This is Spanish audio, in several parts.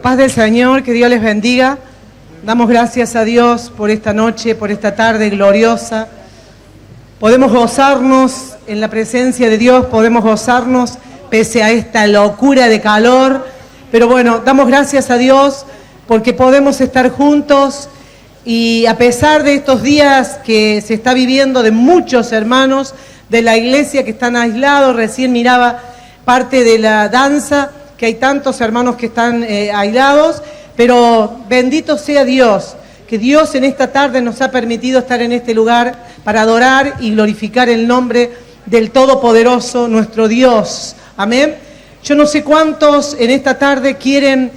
Paz del Señor, que Dios les bendiga. Damos gracias a Dios por esta noche, por esta tarde gloriosa. Podemos gozarnos en la presencia de Dios, podemos gozarnos pese a esta locura de calor. Pero bueno, damos gracias a Dios porque podemos estar juntos y a pesar de estos días que se está viviendo de muchos hermanos de la iglesia que están aislados, recién miraba parte de la danza, que hay tantos hermanos que están aislados, pero bendito sea Dios, que Dios en esta tarde nos ha permitido estar en este lugar para adorar y glorificar el nombre del Todopoderoso, nuestro Dios. Amén. Yo no sé cuántos en esta tarde quieren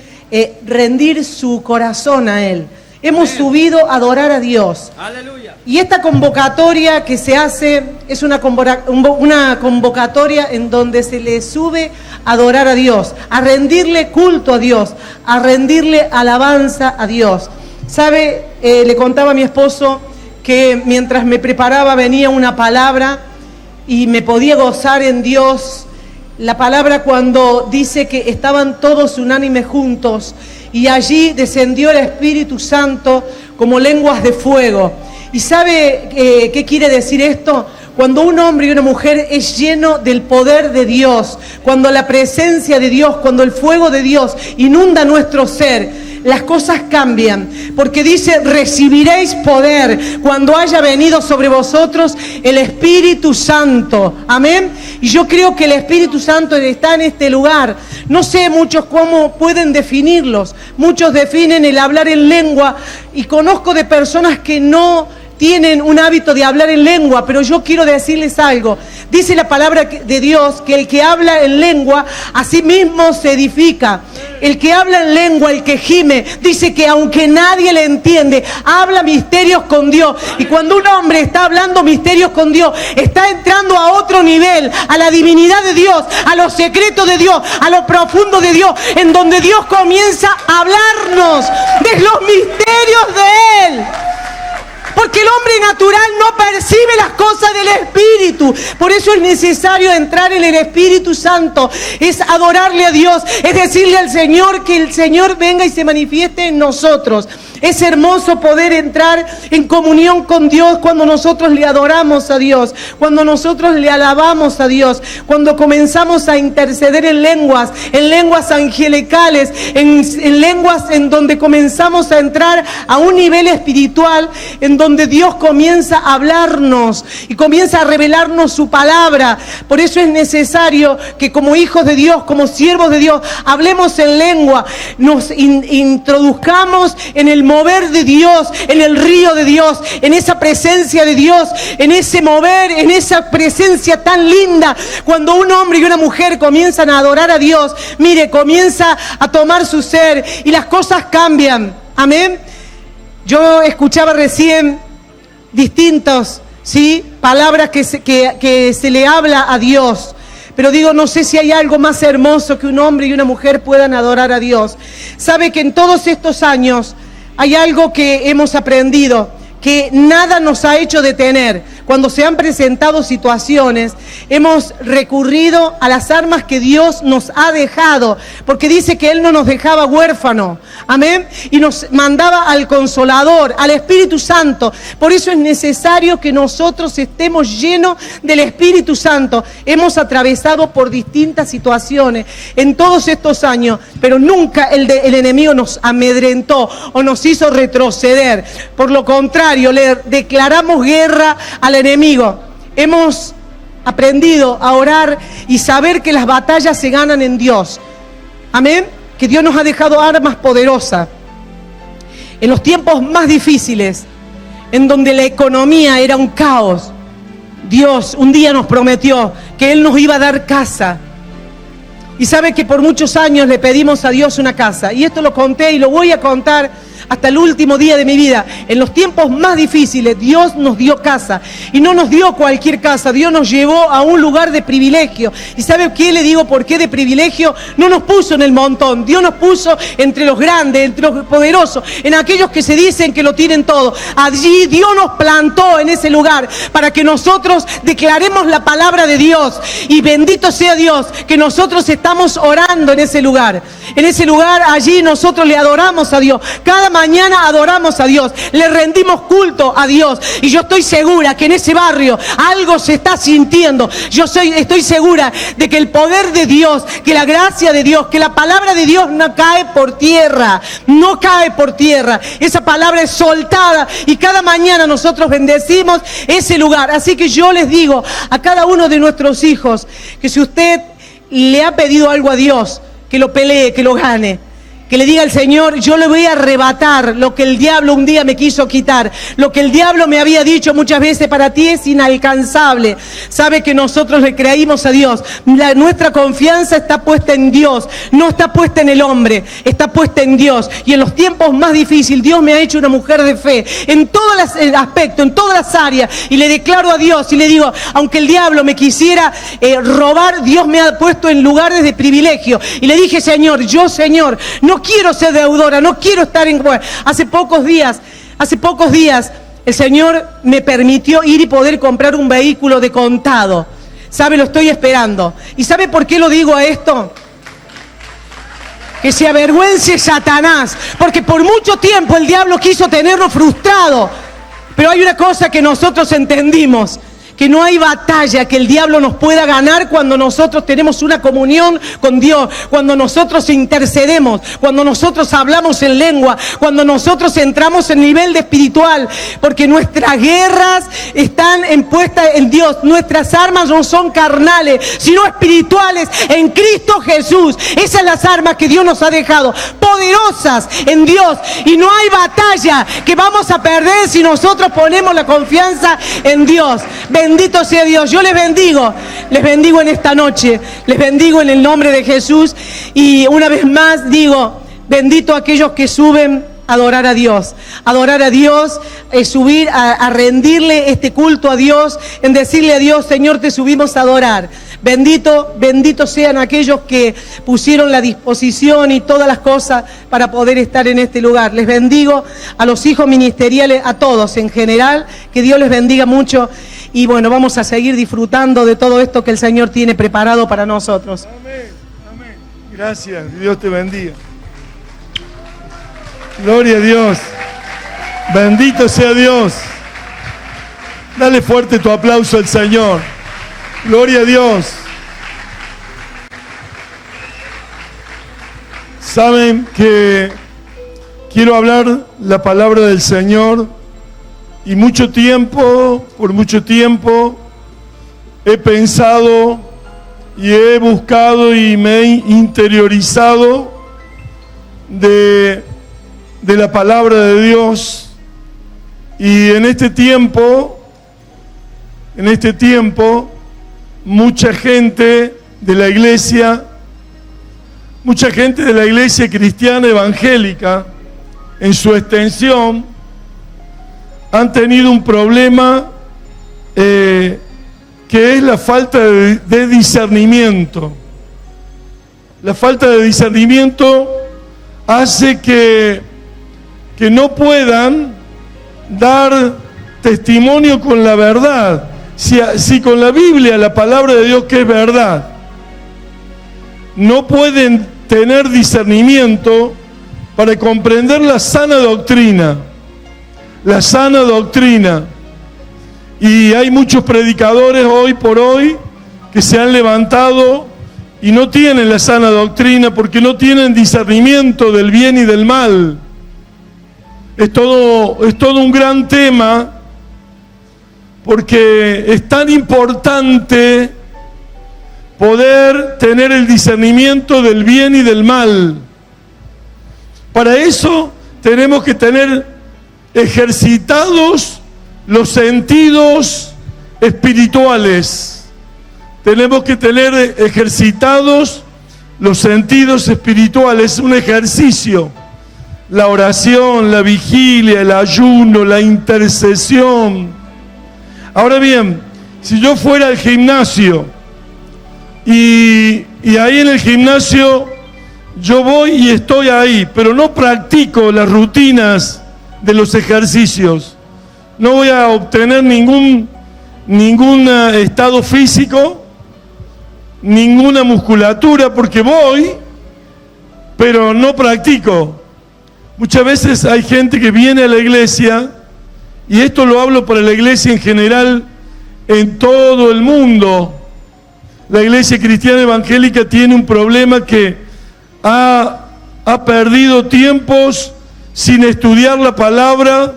rendir su corazón a Él. Hemos subido a adorar a Dios. Aleluya. Y esta convocatoria que se hace es una convocatoria en donde se le sube a adorar a Dios, a rendirle culto a Dios, a rendirle alabanza a Dios. ¿Sabe? Le contaba a mi esposo que mientras me preparaba venía una palabra y me podía gozar en Dios. La palabra cuando dice que estaban todos unánimes juntos y allí descendió el Espíritu Santo como lenguas de fuego. ¿Y sabe qué quiere decir esto? Cuando un hombre y una mujer es lleno del poder de Dios, cuando la presencia de Dios, cuando el fuego de Dios inunda nuestro ser, las cosas cambian, porque dice, recibiréis poder cuando haya venido sobre vosotros el Espíritu Santo. Amén. Y yo creo que el Espíritu Santo está en este lugar. No sé muchos cómo pueden definirlos. Muchos definen el hablar en lengua y conozco de personas que no tienen un hábito de hablar en lengua, pero yo quiero decirles algo. Dice la palabra de Dios que el que habla en lengua, a sí mismo se edifica. El que habla en lengua, el que gime, dice que aunque nadie le entiende, habla misterios con Dios. Y cuando un hombre está hablando misterios con Dios, está entrando a otro nivel, a la divinidad de Dios, a los secretos de Dios, a lo profundo de Dios, en donde Dios comienza a hablarnos de los misterios de Él. Porque el hombre natural no percibe las cosas del Espíritu. Por eso es necesario entrar en el Espíritu Santo. Es adorarle a Dios. Es decirle al Señor que el Señor venga y se manifieste en nosotros. Es hermoso poder entrar en comunión con Dios cuando nosotros le adoramos a Dios, cuando nosotros le alabamos a Dios, cuando comenzamos a interceder en lenguas angelicales, en lenguas en donde comenzamos a entrar a un nivel espiritual, en donde Dios comienza a hablarnos y comienza a revelarnos su palabra. Por eso es necesario que como hijos de Dios, como siervos de Dios, hablemos en lengua, nos introduzcamos en el mover de Dios, en el río de Dios, en esa presencia de Dios, en ese mover, en esa presencia tan linda. Cuando un hombre y una mujer comienzan a adorar a Dios, mire, comienza a tomar su ser y las cosas cambian. Amén. Yo escuchaba recién distintos, ¿sí?, palabras que se le habla a Dios. Pero digo, no sé si hay algo más hermoso que un hombre y una mujer puedan adorar a Dios. Sabe que en todos estos años hay algo que hemos aprendido, que nada nos ha hecho detener. Cuando se han presentado situaciones, hemos recurrido a las armas que Dios nos ha dejado, porque dice que Él no nos dejaba huérfanos, amén, y nos mandaba al Consolador, al Espíritu Santo. Por eso es necesario que nosotros estemos llenos del Espíritu Santo. Hemos atravesado por distintas situaciones en todos estos años, pero nunca el enemigo nos amedrentó o nos hizo retroceder. Por lo contrario, le declaramos guerra al enemigo. Hemos aprendido a orar y saber que las batallas se ganan en Dios. Amén. Que Dios nos ha dejado armas poderosas. En los tiempos más difíciles, en donde la economía era un caos, Dios un día nos prometió que Él nos iba a dar casa. Y sabe que por muchos años le pedimos a Dios una casa. Y esto lo conté y lo voy a contar hasta el último día de mi vida, en los tiempos más difíciles, Dios nos dio casa. Y no nos dio cualquier casa, Dios nos llevó a un lugar de privilegio. ¿Y sabe qué le digo? ¿Por qué de privilegio? No nos puso en el montón, Dios nos puso entre los grandes, entre los poderosos, en aquellos que se dicen que lo tienen todo. Allí Dios nos plantó en ese lugar para que nosotros declaremos la palabra de Dios. Y bendito sea Dios que nosotros estamos orando en ese lugar. En ese lugar, allí nosotros le adoramos a Dios. Cada mañana adoramos a Dios, le rendimos culto a Dios. Y yo estoy segura que en ese barrio algo se está sintiendo. Estoy segura de que el poder de Dios, que la gracia de Dios, que la palabra de Dios no cae por tierra. No cae por tierra. Esa palabra es soltada y cada mañana nosotros bendecimos ese lugar. Así que yo les digo a cada uno de nuestros hijos que si usted le ha pedido algo a Dios, que lo pelee, que lo gane. Que le diga al Señor, yo le voy a arrebatar lo que el diablo un día me quiso quitar. Lo que el diablo me había dicho muchas veces, para ti es inalcanzable. Sabe que nosotros le creímos a Dios. Nuestra confianza está puesta en Dios. No está puesta en el hombre, está puesta en Dios. Y en los tiempos más difíciles, Dios me ha hecho una mujer de fe. En todos los aspectos, en todas las áreas. Y le declaro a Dios y le digo, aunque el diablo me quisiera robar, Dios me ha puesto en lugares de privilegio. Y le dije, Señor, no quiero ser deudora, no quiero estar en... Bueno, hace pocos días, el Señor me permitió ir y poder comprar un vehículo de contado. ¿Sabe? Lo estoy esperando. ¿Y sabe por qué lo digo a esto? Que se avergüence Satanás, porque por mucho tiempo el diablo quiso tenernos frustrados. Pero hay una cosa que nosotros entendimos, que no hay batalla que el diablo nos pueda ganar cuando nosotros tenemos una comunión con Dios, cuando nosotros intercedemos, cuando nosotros hablamos en lengua, cuando nosotros entramos en nivel de espiritual, porque nuestras guerras están puestas en Dios. Nuestras armas no son carnales, sino espirituales en Cristo Jesús. Esas son las armas que Dios nos ha dejado, poderosas en Dios. Y no hay batalla que vamos a perder si nosotros ponemos la confianza en Dios. Bendito sea Dios. Yo les bendigo en esta noche, les bendigo en el nombre de Jesús. Y una vez más digo, bendito aquellos que suben a adorar a Dios, subir a rendirle este culto a Dios, en decirle a Dios, Señor, te subimos a adorar. Bendito sean aquellos que pusieron la disposición y todas las cosas para poder estar en este lugar. Les bendigo a los hijos ministeriales, a todos en general, que Dios les bendiga mucho. Y bueno, vamos a seguir disfrutando de todo esto que el Señor tiene preparado para nosotros. Amén, amén. Gracias, Dios te bendiga. Gloria a Dios. Bendito sea Dios. Dale fuerte tu aplauso al Señor. Gloria a Dios. Saben que quiero hablar la palabra del Señor y por mucho tiempo he pensado y he buscado y me he interiorizado de la palabra de Dios. Y en este tiempo mucha gente de la iglesia cristiana evangélica, en su extensión, han tenido un problema que es la falta de discernimiento. La falta de discernimiento hace que no puedan dar testimonio con la verdad. Si con la Biblia, la palabra de Dios que es verdad, no pueden tener discernimiento para comprender la sana doctrina. Y hay muchos predicadores hoy por hoy que se han levantado y no tienen la sana doctrina porque no tienen discernimiento del bien y del mal. Es todo un gran tema, porque es tan importante poder tener el discernimiento del bien y del mal. Para eso tenemos que tener ejercitados los sentidos espirituales. Tenemos que tener ejercitados los sentidos espirituales, un ejercicio. la oración, la vigilia, el ayuno, la intercesión. Ahora bien, si yo fuera al gimnasio y ahí en el gimnasio yo voy y estoy ahí, pero no practico las rutinas de los ejercicios, no voy a obtener ningún estado físico, ninguna musculatura, porque voy, pero no practico. Muchas veces hay gente que viene a la iglesia, y esto lo hablo para la iglesia en general, en todo el mundo. La iglesia cristiana evangélica tiene un problema que ha perdido tiempos sin estudiar la palabra,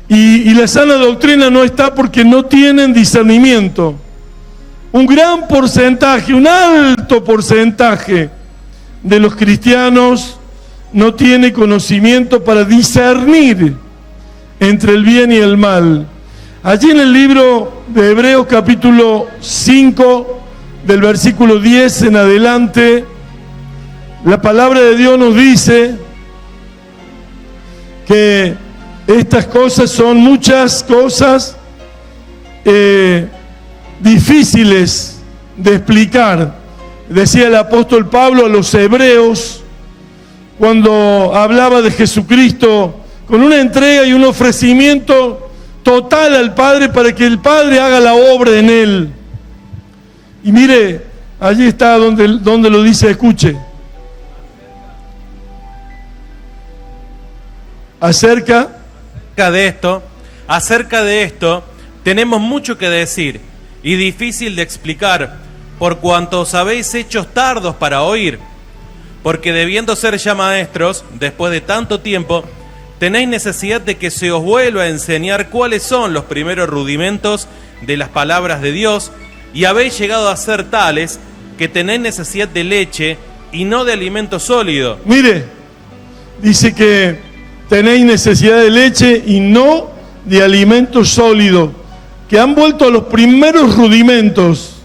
y la sana doctrina no está porque no tienen discernimiento. Un gran porcentaje, un alto porcentaje de los cristianos no tiene conocimiento para discernir entre el bien y el mal. Allí en el libro de Hebreos capítulo 5, del versículo 10 en adelante, la palabra de Dios nos dice que estas cosas son muchas cosas difíciles de explicar. Decía el apóstol Pablo a los hebreos, cuando hablaba de Jesucristo, con una entrega y un ofrecimiento total al Padre para que el Padre haga la obra en él. Y mire, allí está donde lo dice, escuche. Acerca de esto, tenemos mucho que decir y difícil de explicar, por cuanto os habéis hecho tardos para oír, porque debiendo ser ya maestros, después de tanto tiempo, tenéis necesidad de que se os vuelva a enseñar cuáles son los primeros rudimentos de las palabras de Dios, y habéis llegado a ser tales que tenéis necesidad de leche y no de alimento sólido. Mire, dice que tenéis necesidad de leche y no de alimento sólido, que han vuelto a los primeros rudimentos.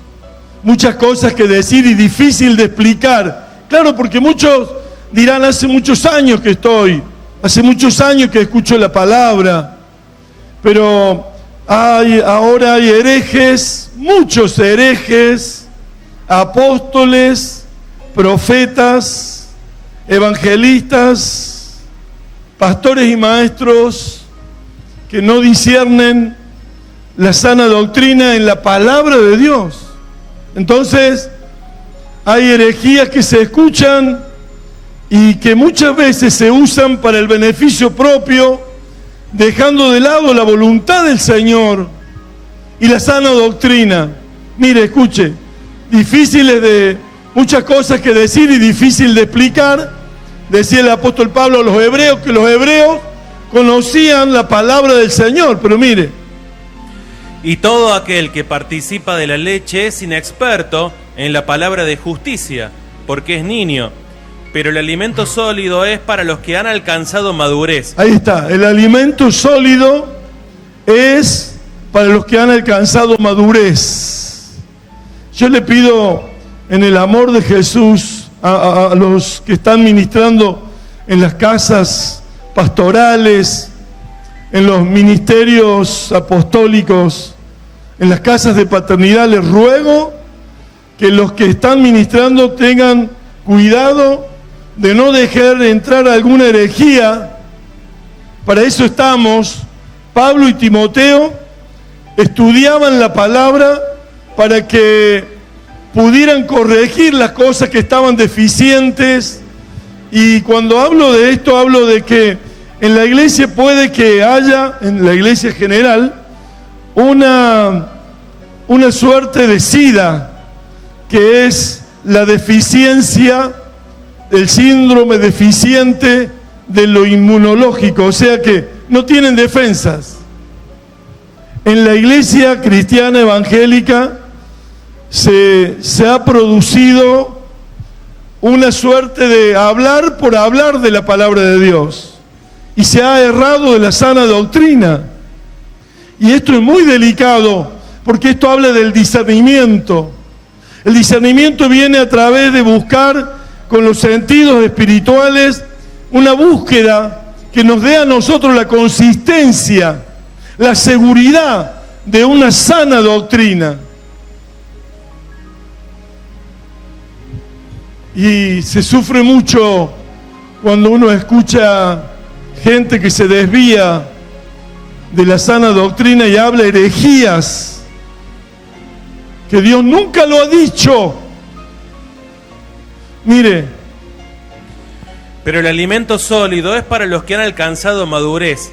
Muchas cosas que decir y difícil de explicar. Claro, porque muchos dirán, hace muchos años que hace muchos años que escucho la palabra, pero ahora hay herejes, muchos herejes, apóstoles, profetas, evangelistas, pastores y maestros que no disciernen la sana doctrina en la palabra de Dios. Entonces, hay herejías que se escuchan y que muchas veces se usan para el beneficio propio, dejando de lado la voluntad del Señor y la sana doctrina. Mire, escuche, muchas cosas que decir y difícil de explicar. Decía el apóstol Pablo a los hebreos que los hebreos conocían la palabra del Señor, pero mire. Y todo aquel que participa de la leche es inexperto en la palabra de justicia, porque es niño. Pero el alimento sólido es para los que han alcanzado madurez. Ahí está, el alimento sólido es para los que han alcanzado madurez. Yo le pido en el amor de Jesús a los que están ministrando en las casas pastorales, en los ministerios apostólicos, en las casas de paternidad, les ruego que los que están ministrando tengan cuidado de no dejar entrar alguna herejía. Para eso estamos. Pablo y Timoteo estudiaban la palabra para que pudieran corregir las cosas que estaban deficientes. Y cuando hablo de esto, hablo de que en la iglesia puede que haya, en la iglesia general, una suerte de SIDA, que es la deficiencia, el síndrome deficiente de lo inmunológico, o sea que no tienen defensas. En la iglesia cristiana evangélica se ha producido una suerte de hablar por hablar de la palabra de Dios, y se ha errado de la sana doctrina. Y esto es muy delicado, porque esto habla del discernimiento. El discernimiento viene a través de buscar con los sentidos espirituales una búsqueda que nos dé a nosotros la consistencia, la seguridad de una sana doctrina. Y se sufre mucho cuando uno escucha gente que se desvía de la sana doctrina y habla herejías, que Dios nunca lo ha dicho. Mire, pero el alimento sólido es para los que han alcanzado madurez,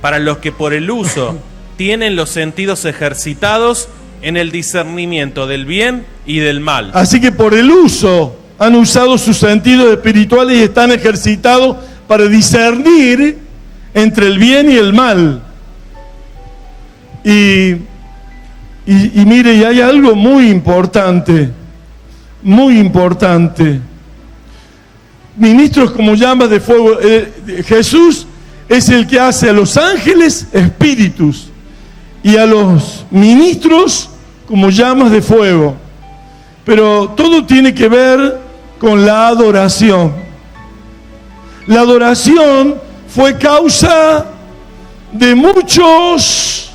para los que por el uso tienen los sentidos ejercitados en el discernimiento del bien y del mal. Así que por el uso han usado sus sentidos espirituales y están ejercitados para discernir entre el bien y el mal. Y mire, y hay algo muy importante, muy importante. Ministros como llamas de fuego. Jesús es el que hace a los ángeles espíritus y a los ministros como llamas de fuego. Pero todo tiene que ver con la adoración. La adoración fue causa de muchos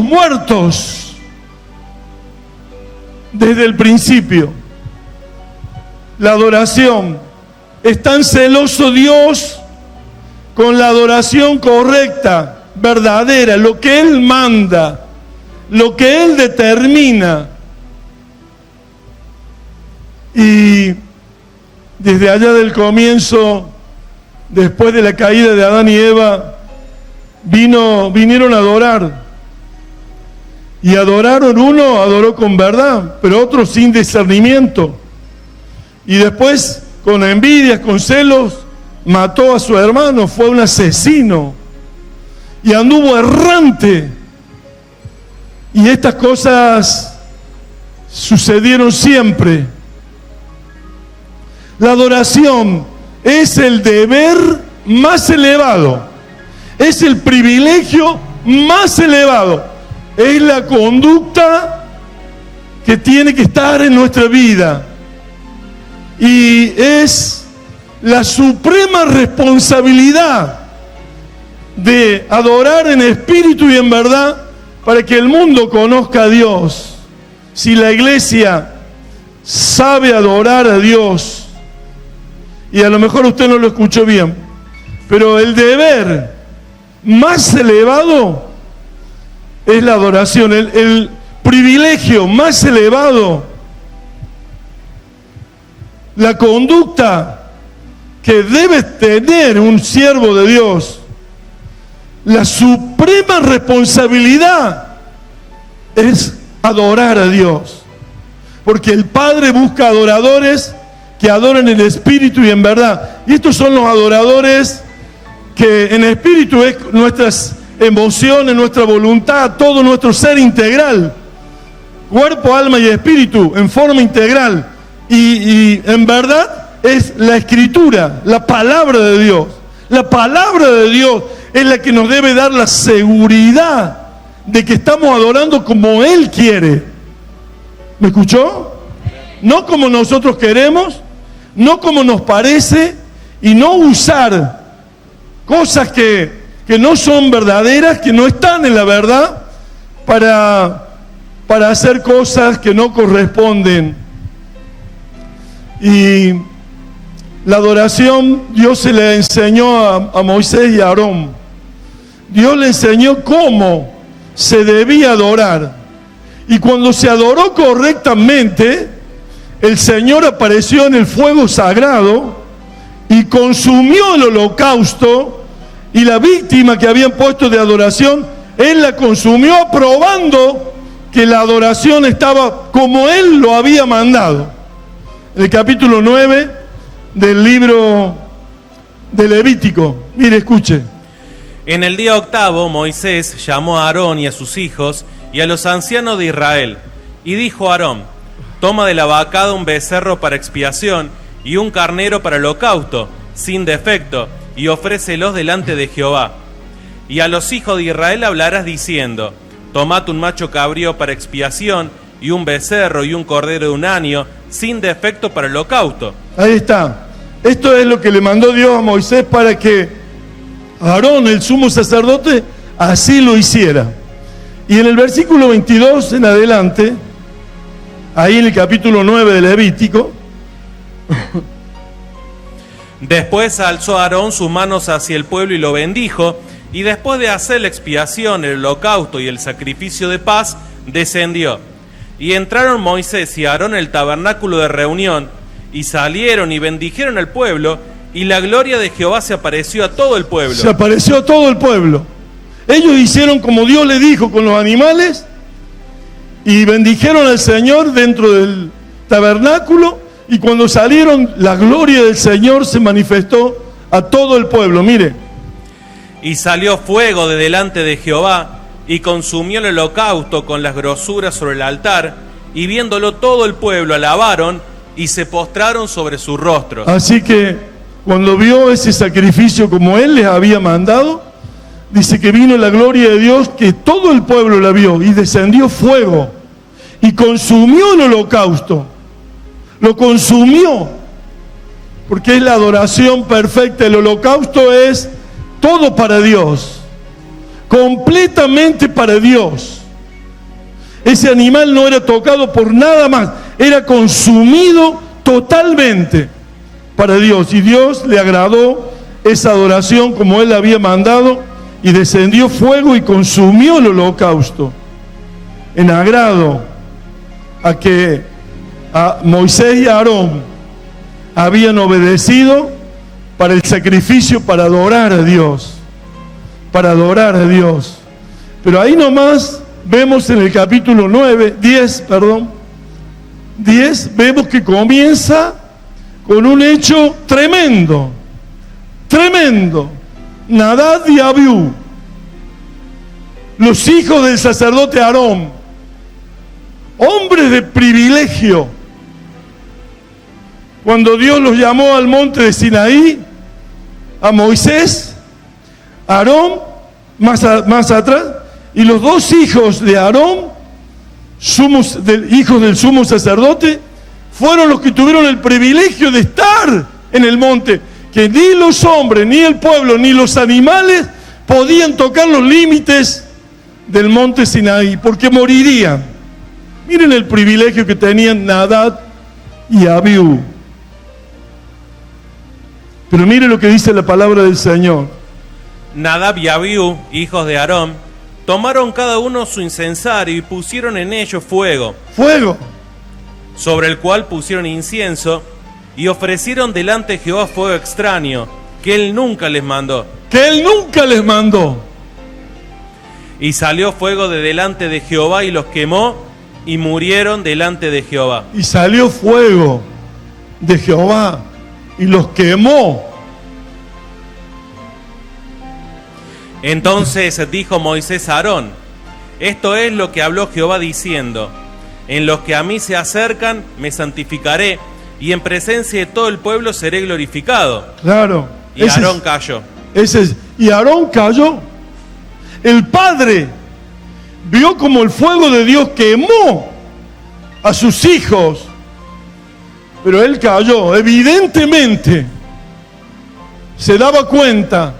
muertos desde el principio. La adoración, es tan celoso Dios con la adoración correcta, verdadera, lo que Él manda, lo que Él determina. Y desde allá del comienzo, después de la caída de Adán y Eva, vinieron a adorar. Y adoraron, uno adoró con verdad, pero otro sin discernimiento. Y después, con envidias, con celos, mató a su hermano, fue un asesino. Y anduvo errante. Y estas cosas sucedieron siempre. La adoración es el deber más elevado, es el privilegio más elevado, es la conducta que tiene que estar en nuestra vida y es la suprema responsabilidad de adorar en espíritu y en verdad para que el mundo conozca a Dios. Si la iglesia sabe adorar a Dios, y a lo mejor usted no lo escuchó bien, pero el deber más elevado es la adoración, el privilegio más elevado, la conducta que debe tener un siervo de Dios, la suprema responsabilidad es adorar a Dios, porque el Padre busca adoradores que adoren en espíritu y en verdad. Y estos son los adoradores que en espíritu es nuestras emociones, nuestra voluntad, todo nuestro ser integral, cuerpo, alma y espíritu en forma integral. Y en verdad es la escritura, la palabra de Dios. La palabra de Dios es la que nos debe dar la seguridad de que estamos adorando como Él quiere. ¿Me escuchó? No como nosotros queremos, no como nos parece, y no usar cosas que no son verdaderas, que no están en la verdad, para hacer cosas que no corresponden. Y la adoración Dios se le enseñó a Moisés y a Aarón. Dios le enseñó cómo se debía adorar. Y cuando se adoró correctamente, el Señor apareció en el fuego sagrado y consumió el holocausto, y la víctima que habían puesto de adoración, Él la consumió, aprobando que la adoración estaba como Él lo había mandado. El capítulo 9 del libro de Levítico. Mire, escuche. En el día octavo, Moisés llamó a Aarón y a sus hijos y a los ancianos de Israel, y dijo a Aarón: toma de la vacada un becerro para expiación y un carnero para holocausto, sin defecto, y ofrécelos delante de Jehová. Y a los hijos de Israel hablarás diciendo: tomad un macho cabrío para expiación, y un becerro y un cordero de un año, sin defecto para holocausto. Ahí está. Esto es lo que le mandó Dios a Moisés para que Aarón, el sumo sacerdote, así lo hiciera. Y en el versículo 22 en adelante, ahí en el capítulo 9 de Levítico, Después alzó Aarón sus manos hacia el pueblo y lo bendijo, y después de hacer la expiación, el holocausto y el sacrificio de paz, descendió. Y entraron Moisés y Aarón en el tabernáculo de reunión, y salieron y bendijeron al pueblo, y la gloria de Jehová se apareció a todo el pueblo. se apareció a todo el pueblo. Ellos hicieron como Dios le dijo con los animales, y bendijeron al Señor dentro del tabernáculo, y cuando salieron, la gloria del Señor se manifestó a todo el pueblo. Mire. Y salió fuego de delante de Jehová, y consumió el holocausto con las grosuras sobre el altar, y viéndolo todo el pueblo alabaron, y se postraron sobre sus rostros. Así que cuando vio ese sacrificio como Él les había mandado, dice que vino la gloria de Dios, que todo el pueblo la vio, y descendió fuego, y consumió el holocausto. Lo consumió, porque es la adoración perfecta. El holocausto es todo para Dios, completamente para Dios. Ese animal no era tocado por nada más, era consumido totalmente para Dios. Y Dios le agradó esa adoración como Él había mandado, y descendió fuego y consumió el holocausto, en agrado a que a Moisés y a Aarón habían obedecido para el sacrificio, para adorar a Dios, para adorar a Dios. Pero ahí nomás vemos en el capítulo 10, vemos que comienza con un hecho tremendo, tremendo. Nadab y Abiú, los hijos del sacerdote Aarón, hombres de privilegio. Cuando Dios los llamó al monte de Sinaí, a Moisés, Aarón, más atrás, y los dos hijos de Aarón, hijos del sumo sacerdote, fueron los que tuvieron el privilegio de estar en el monte, que ni los hombres, ni el pueblo, ni los animales podían tocar los límites del monte Sinaí, porque morirían. Miren el privilegio que tenían Nadab y Abiú. Pero miren lo que dice la palabra del Señor. Nadab y Abiú, hijos de Aarón, tomaron cada uno su incensario y pusieron en ello fuego. Fuego. Sobre el cual pusieron incienso y ofrecieron delante de Jehová fuego extraño, que Él nunca les mandó. Que Él nunca les mandó. Y salió fuego de delante de Jehová y los quemó, y murieron delante de Jehová. Y salió fuego de Jehová y los quemó. Entonces dijo Moisés a Aarón: esto es lo que habló Jehová diciendo: en los que a mí se acercan me santificaré, y en presencia de todo el pueblo seré glorificado. Claro. Y Aarón cayó. Y Aarón cayó. El Padre vio como el fuego de Dios quemó a sus hijos, pero él cayó. Evidentemente se daba cuenta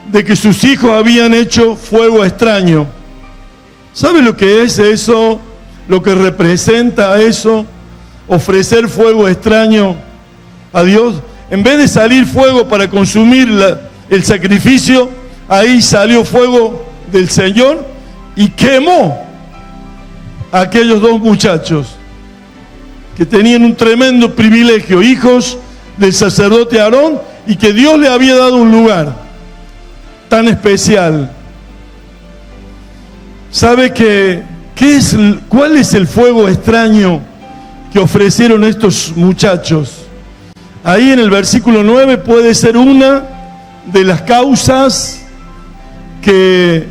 de que sus hijos habían hecho fuego extraño. ¿Sabe lo que es eso? Lo que representa eso, ofrecer fuego extraño a Dios. En vez de salir fuego para consumir el sacrificio, ahí salió fuego del Señor y quemó a aquellos dos muchachos que tenían un tremendo privilegio, hijos del sacerdote Aarón, y que Dios le había dado un lugar tan especial. ¿Sabe cuál es el fuego extraño que ofrecieron estos muchachos? Ahí en el versículo 9 puede ser una de las causas que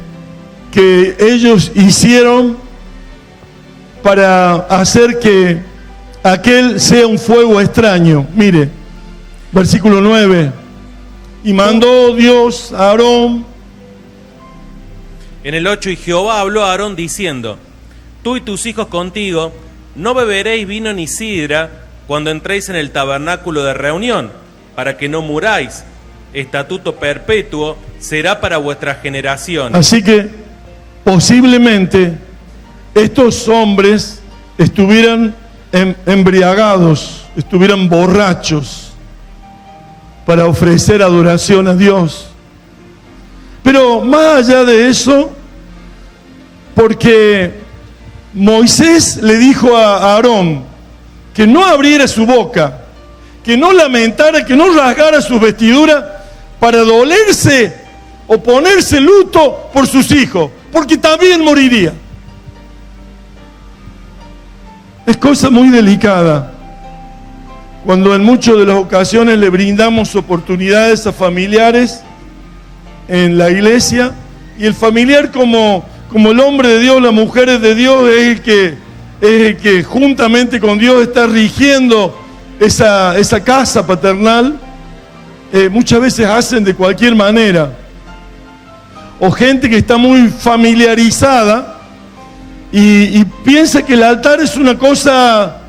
ellos hicieron para hacer que aquel sea un fuego extraño. Mire, versículo 9. Y mandó Dios a Aarón. En el 8, y Jehová habló a Aarón diciendo: tú y tus hijos contigo no beberéis vino ni sidra, cuando entréis en el tabernáculo de reunión, para que no muráis. Estatuto perpetuo será para vuestras generaciones. Así que posiblemente estos hombres estuvieran embriagados, estuvieran borrachos para ofrecer adoración a Dios. Pero más allá de eso, porque Moisés le dijo a Aarón que no abriera su boca, que no lamentara, que no rasgara sus vestiduras para dolerse o ponerse luto por sus hijos, porque también moriría. Es cosa muy delicada cuando en muchas de las ocasiones le brindamos oportunidades a familiares en la iglesia, y el familiar como el hombre de Dios, la mujer de Dios, es el que juntamente con Dios está rigiendo esa casa paternal. Muchas veces hacen de cualquier manera, o gente que está muy familiarizada y piensa que el altar es una cosa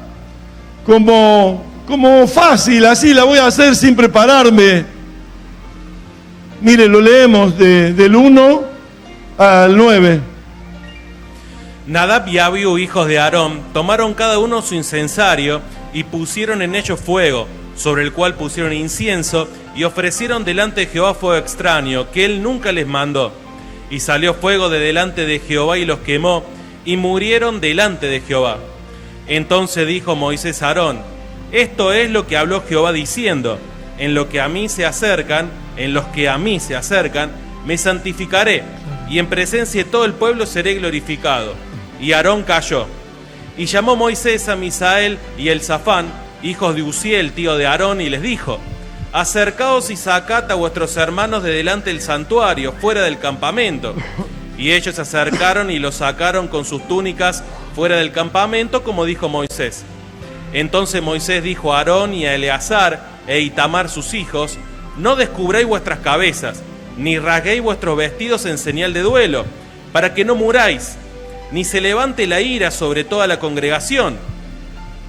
como fácil, así la voy a hacer sin prepararme. Mire, lo leemos del 1 al 9. Nadab y Abiú, hijos de Aarón, tomaron cada uno su incensario y pusieron en ellos fuego, sobre el cual pusieron incienso, y ofrecieron delante de Jehová fuego extraño, que él nunca les mandó. Y salió fuego de delante de Jehová y los quemó, y murieron delante de Jehová. Entonces dijo Moisés a Aarón: esto es lo que habló Jehová diciendo: en lo que a mí se acercan, me santificaré, y en presencia de todo el pueblo seré glorificado. Y Aarón calló. Y llamó Moisés a Misael y Elzafán, hijos de Uziel, tío de Aarón, y les dijo: acercaos y sacad a vuestros hermanos de delante del santuario, fuera del campamento. Y ellos se acercaron y los sacaron con sus túnicas fuera del campamento, como dijo Moisés. Entonces Moisés dijo a Aarón y a Eleazar e Itamar sus hijos: no descubráis vuestras cabezas, ni rasguéis vuestros vestidos en señal de duelo, para que no muráis, ni se levante la ira sobre toda la congregación.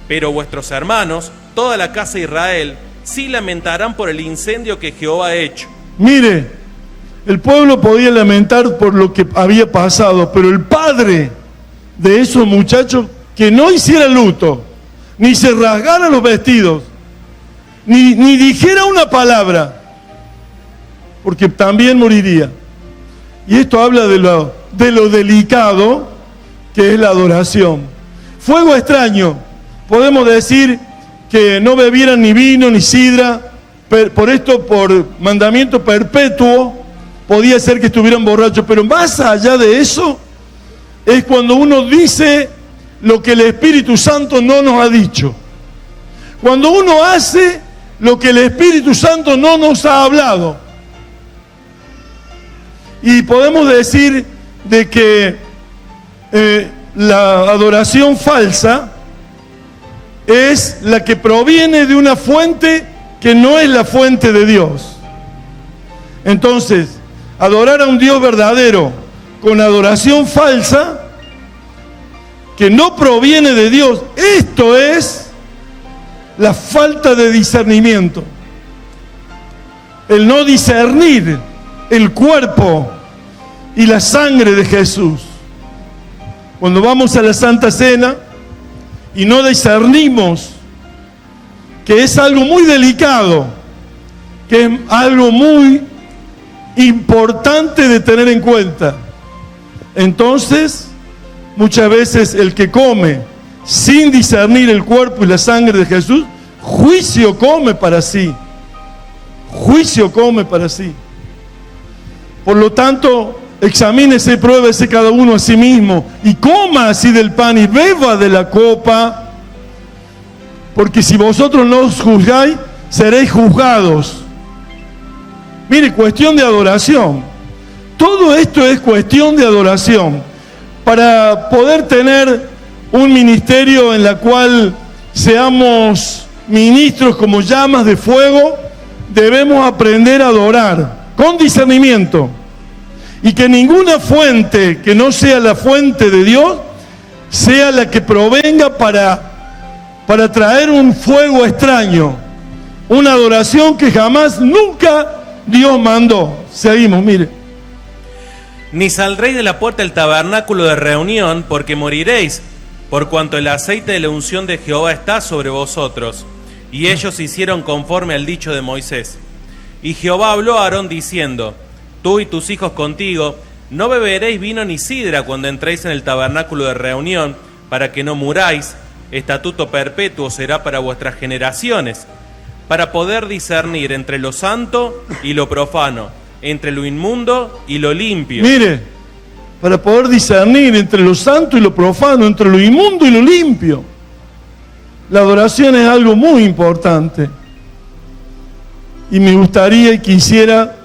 Pero vuestros hermanos, toda la casa de Israel, sí lamentarán por el incendio que Jehová ha hecho. Mire, el pueblo podía lamentar por lo que había pasado, pero el padre de esos muchachos, que no hiciera luto, ni se rasgara los vestidos, ni dijera una palabra, porque también moriría. Y esto habla de lo delicado que es la adoración. Fuego extraño, podemos decir que no bebieran ni vino ni sidra, por mandamiento perpetuo, podía ser que estuvieran borrachos, pero más allá de eso, es cuando uno dice lo que el Espíritu Santo no nos ha dicho. Cuando uno hace lo que el Espíritu Santo no nos ha hablado. Y podemos decir de que la adoración falsa es la que proviene de una fuente que no es la fuente de Dios. Entonces, adorar a un Dios verdadero con adoración falsa que no proviene de Dios, esto es la falta de discernimiento. El no discernir el cuerpo y la sangre de Jesús. Cuando vamos a la Santa Cena y no discernimos que es algo muy delicado, que es algo muy importante de tener en cuenta, entonces muchas veces el que come sin discernir el cuerpo y la sangre de Jesús, juicio come para sí. Juicio come para sí. Por lo tanto, examínese y pruébese cada uno a sí mismo, y coma así del pan y beba de la copa, porque si vosotros no os juzgáis, seréis juzgados. Mire, cuestión de adoración. Todo esto es cuestión de adoración. Para poder tener un ministerio en la cual seamos ministros como llamas de fuego, debemos aprender a adorar con discernimiento, y que ninguna fuente que no sea la fuente de Dios sea la que provenga para para traer un fuego extraño, una adoración que jamás, nunca Dios mandó. Seguimos, mire. Ni saldréis de la puerta del tabernáculo de reunión, porque moriréis, por cuanto el aceite de la unción de Jehová está sobre vosotros. Y ellos hicieron conforme al dicho de Moisés. Y Jehová habló a Aarón diciendo: tú y tus hijos contigo no beberéis vino ni sidra cuando entréis en el tabernáculo de reunión, para que no muráis. Estatuto perpetuo será para vuestras generaciones, para poder discernir entre lo santo y lo profano, entre lo inmundo y lo limpio. Mire, para poder discernir entre lo santo y lo profano, entre lo inmundo y lo limpio. La adoración es algo muy importante. Y me gustaría y quisiera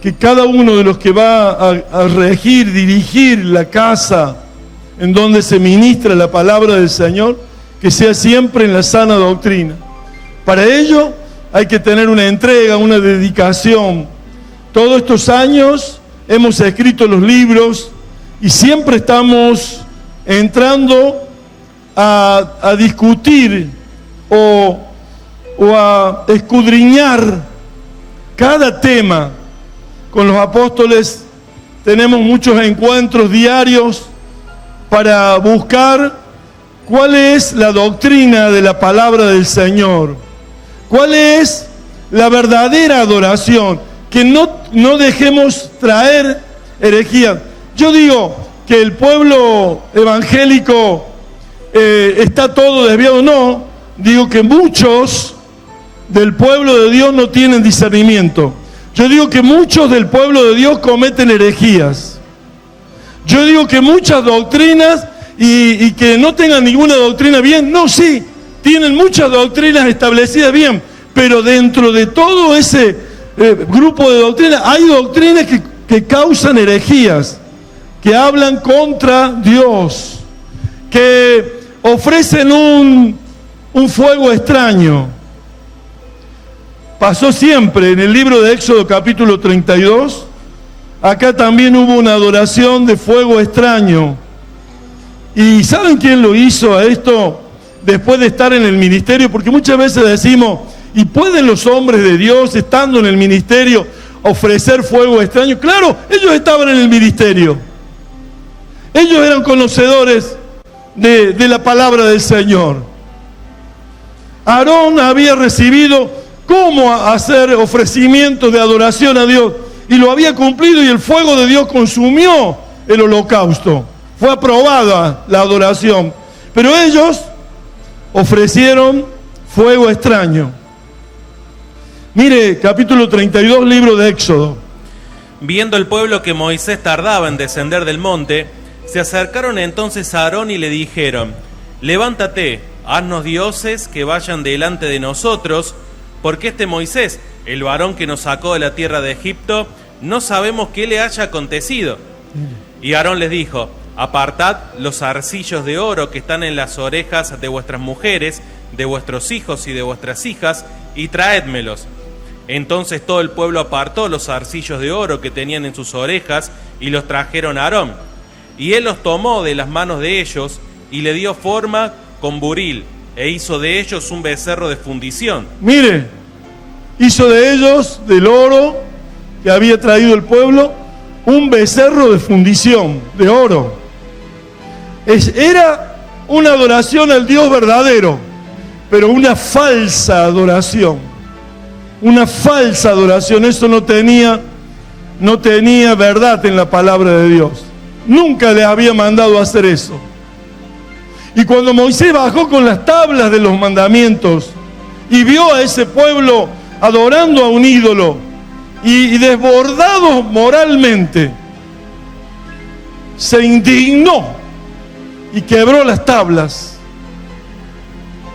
que cada uno de los que va a regir, dirigir la casa en donde se ministra la palabra del Señor, que sea siempre en la sana doctrina. Para ello hay que tener una entrega, una dedicación. Todos estos años hemos escrito los libros y siempre estamos entrando a discutir o a escudriñar cada tema. Con los apóstoles tenemos muchos encuentros diarios para buscar cuál es la doctrina de la palabra del Señor, cuál es la verdadera adoración, que no dejemos traer herejía. Yo digo que el pueblo evangélico está todo desviado, no, digo que muchos del pueblo de Dios no tienen discernimiento. Yo digo que muchos del pueblo de Dios cometen herejías. Yo digo que muchas doctrinas y que no tengan ninguna doctrina bien, no, sí, tienen muchas doctrinas establecidas bien, pero dentro de todo ese grupo de doctrinas hay doctrinas que causan herejías, que hablan contra Dios, que ofrecen un fuego extraño. Pasó siempre en el libro de Éxodo capítulo 32, acá también hubo una adoración de fuego extraño. ¿Y saben quién lo hizo a esto después de estar en el ministerio? Porque muchas veces decimos, ¿y pueden los hombres de Dios, estando en el ministerio, ofrecer fuego extraño? Claro, ellos estaban en el ministerio. Ellos eran conocedores de la palabra del Señor. Aarón había recibido cómo hacer ofrecimientos de adoración a Dios, y lo había cumplido, y el fuego de Dios consumió el holocausto. Fue aprobada la adoración, pero ellos ofrecieron fuego extraño. Mire, capítulo 32, libro de Éxodo. Viendo el pueblo que Moisés tardaba en descender del monte, se acercaron entonces a Aarón y le dijeron: levántate, haznos dioses que vayan delante de nosotros, porque este Moisés, el varón que nos sacó de la tierra de Egipto, no sabemos qué le haya acontecido. Y Aarón les dijo: apartad los zarcillos de oro que están en las orejas de vuestras mujeres, de vuestros hijos y de vuestras hijas, y traédmelos. Entonces todo el pueblo apartó los zarcillos de oro que tenían en sus orejas y los trajeron a Aarón. Y él los tomó de las manos de ellos y le dio forma con buril, e hizo de ellos un becerro de fundición. Mire, hizo de ellos, del oro que había traído el pueblo, un becerro de fundición, de oro. Era una adoración al Dios verdadero, pero una falsa adoración. Una falsa adoración. Eso no tenía verdad en la palabra de Dios. Nunca les había mandado a hacer eso. Y cuando Moisés bajó con las tablas de los mandamientos y vio a ese pueblo adorando a un ídolo y desbordado moralmente, se indignó y quebró las tablas,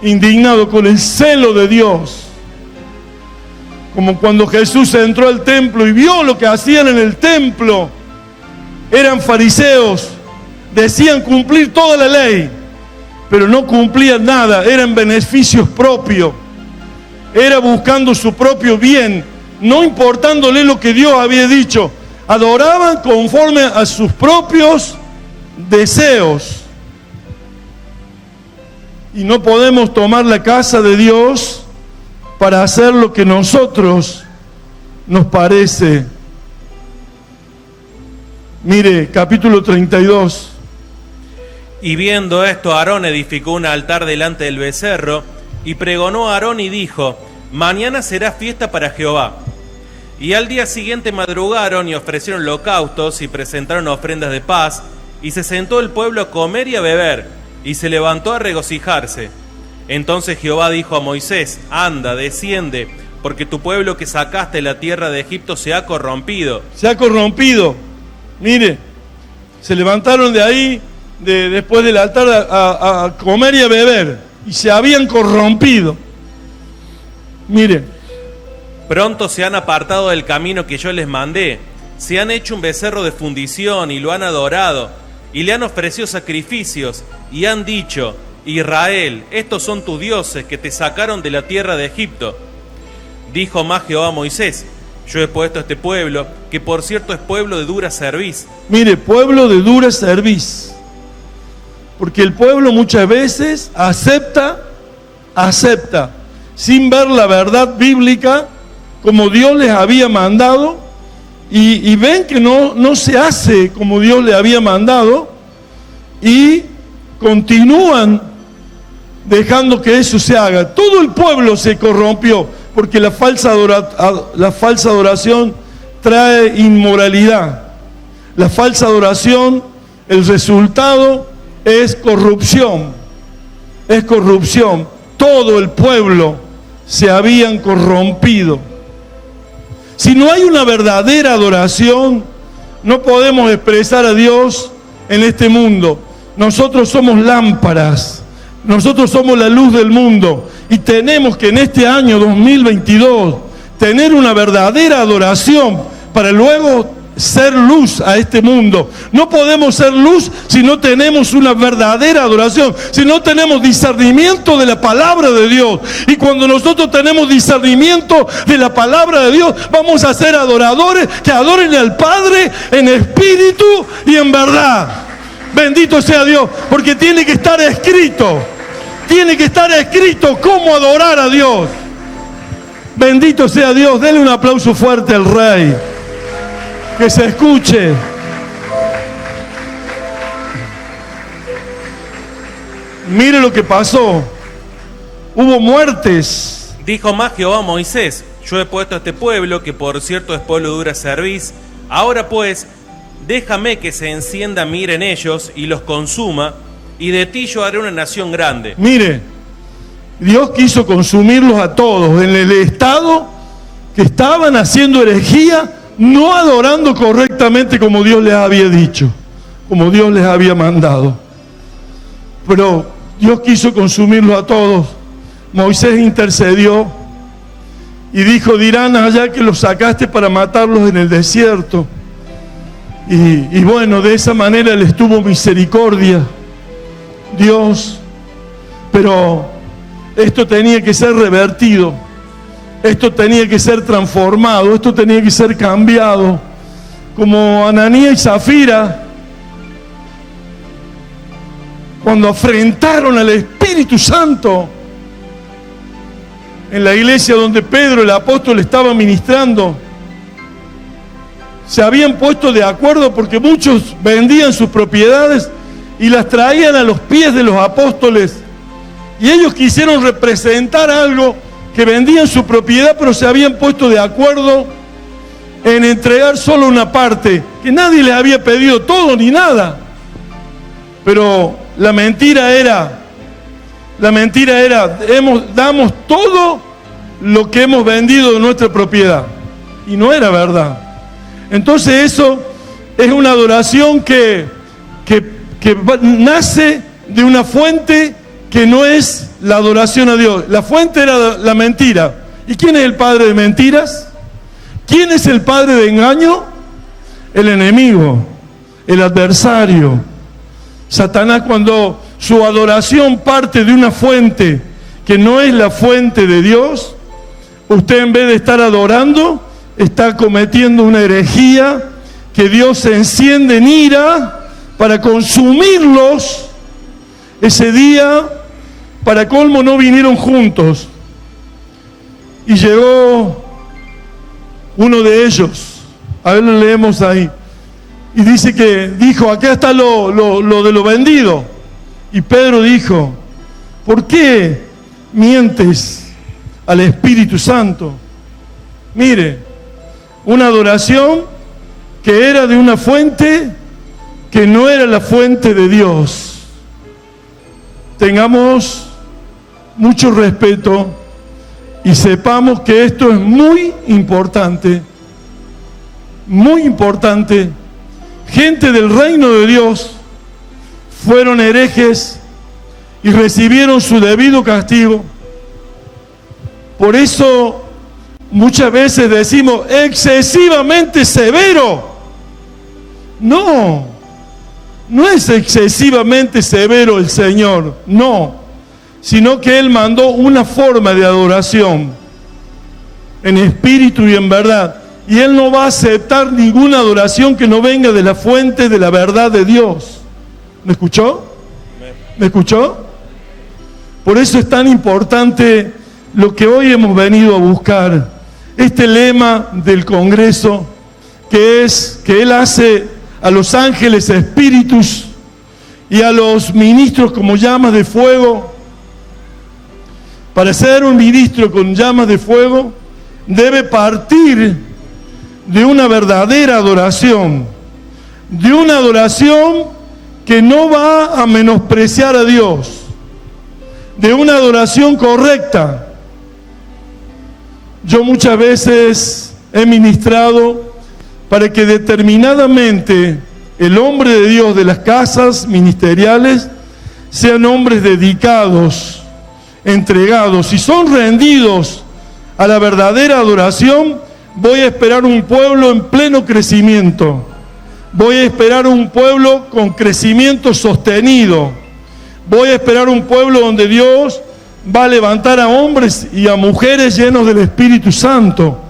indignado con el celo de Dios. Como cuando Jesús entró al templo y vio lo que hacían en el templo. Eran fariseos, decían cumplir toda la ley, pero no cumplían nada, eran beneficios propios, era buscando su propio bien, no importándole lo que Dios había dicho, adoraban conforme a sus propios deseos. Y no podemos tomar la casa de Dios para hacer lo que nosotros nos parece. Mire, capítulo 32. Y viendo esto, Aarón edificó un altar delante del becerro, y pregonó a Aarón y dijo: mañana será fiesta para Jehová. Y al día siguiente madrugaron y ofrecieron holocaustos y presentaron ofrendas de paz, y se sentó el pueblo a comer y a beber, y se levantó a regocijarse. Entonces Jehová dijo a Moisés: anda, desciende, porque tu pueblo que sacaste de la tierra de Egipto se ha corrompido. Se ha corrompido. Mire, se levantaron de ahí, después del altar, a comer y a beber, y se habían corrompido. Mire. Pronto se han apartado del camino que yo les mandé, se han hecho un becerro de fundición y lo han adorado, y le han ofrecido sacrificios, y han dicho: Israel, estos son tus dioses que te sacaron de la tierra de Egipto. Dijo más Jehová a Moisés: yo he puesto a este pueblo, que por cierto es pueblo de dura cerviz. Mire, pueblo de dura cerviz. Porque el pueblo muchas veces acepta, sin ver la verdad bíblica, como Dios les había mandado, y ven que no se hace como Dios les había mandado, y continúan dejando que eso se haga. Todo el pueblo se corrompió, porque la falsa adoración trae inmoralidad. La falsa adoración, el resultado es corrupción. Es corrupción. Todo el pueblo se habían corrompido. Si no hay una verdadera adoración, no podemos expresar a Dios en este mundo. Nosotros somos lámparas, nosotros somos la luz del mundo, y tenemos que en este año 2022 tener una verdadera adoración para luego ser luz a este mundo. No podemos ser luz si no tenemos una verdadera adoración, si no tenemos discernimiento de la palabra de Dios. Y cuando nosotros tenemos discernimiento de la palabra de Dios, vamos a ser adoradores que adoren al Padre en espíritu y en verdad. Bendito sea Dios, porque tiene que estar escrito. Tiene que estar escrito cómo adorar a Dios. Bendito sea Dios. Denle un aplauso fuerte al Rey. Que se escuche. Mire lo que pasó. Hubo muertes. Dijo más Jehová a Moisés: yo he puesto a este pueblo, que por cierto es pueblo de dura cerviz. Ahora pues, déjame que se encienda mi ira en ellos y los consuma, y de ti yo haré una nación grande. Mire, Dios quiso consumirlos a todos en el estado que estaban haciendo herejía, no adorando correctamente como Dios les había dicho, como Dios les había mandado. Pero Dios quiso consumirlos a todos. Moisés intercedió y dijo: dirán allá que los sacaste para matarlos en el desierto. Y bueno, de esa manera les tuvo misericordia Dios. Pero esto tenía que ser revertido, esto tenía que ser transformado, esto tenía que ser cambiado. Como Ananías y Zafira, cuando afrentaron al Espíritu Santo en la iglesia donde Pedro, el apóstol, estaba ministrando, se habían puesto de acuerdo porque muchos vendían sus propiedades y las traían a los pies de los apóstoles, y ellos quisieron representar algo, que vendían su propiedad, pero se habían puesto de acuerdo en entregar solo una parte, que nadie les había pedido todo ni nada. Pero la mentira era, damos todo lo que hemos vendido de nuestra propiedad, y no era verdad. Entonces eso es una adoración que nace de una fuente que no es la adoración a Dios. La fuente era la mentira. ¿Y quién es el padre de mentiras? ¿Quién es el padre de engaño? El enemigo, el adversario. Satanás, cuando su adoración parte de una fuente que no es la fuente de Dios, usted, en vez de estar adorando, está cometiendo una herejía, que Dios se enciende en ira para consumirlos ese día, para colmo no vinieron juntos. Y llegó uno de ellos, a ver, lo leemos ahí, y dice que dijo, acá está lo de lo vendido. Y Pedro dijo, ¿por qué mientes al Espíritu Santo? Mire, una adoración que era de una fuente que no era la fuente de Dios. Tengamos mucho respeto y sepamos que esto es muy importante, muy importante. Gente del reino de Dios fueron herejes y recibieron su debido castigo. Por eso muchas veces decimos excesivamente severo. No, no es excesivamente severo el Señor, no, sino que Él mandó una forma de adoración en espíritu y en verdad. Y Él no va a aceptar ninguna adoración que no venga de la fuente de la verdad de Dios. ¿Me escuchó? ¿Me escuchó? Por eso es tan importante lo que hoy hemos venido a buscar. Este lema del Congreso, que es que Él hace a los ángeles espíritus y a los ministros como llamas de fuego. Para ser un ministro con llamas de fuego, debe partir de una verdadera adoración, de una adoración que no va a menospreciar a Dios, de una adoración correcta. Yo muchas veces he ministrado para que determinadamente el hombre de Dios de las casas ministeriales sean hombres dedicados, entregados. Si son rendidos a la verdadera adoración, voy a esperar un pueblo en pleno crecimiento. Voy a esperar un pueblo con crecimiento sostenido. Voy a esperar un pueblo donde Dios va a levantar a hombres y a mujeres llenos del Espíritu Santo.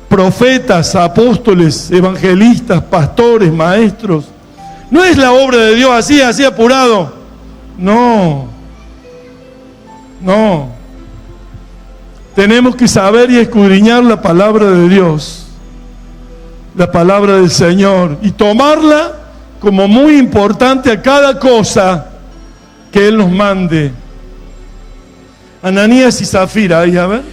Profetas, apóstoles, evangelistas, pastores, maestros. No es la obra de Dios así apurado. No. No. Tenemos que saber y escudriñar la palabra de Dios, la palabra del Señor, y tomarla como muy importante a cada cosa que Él nos mande. Ananías y Zafira, ahí a ver.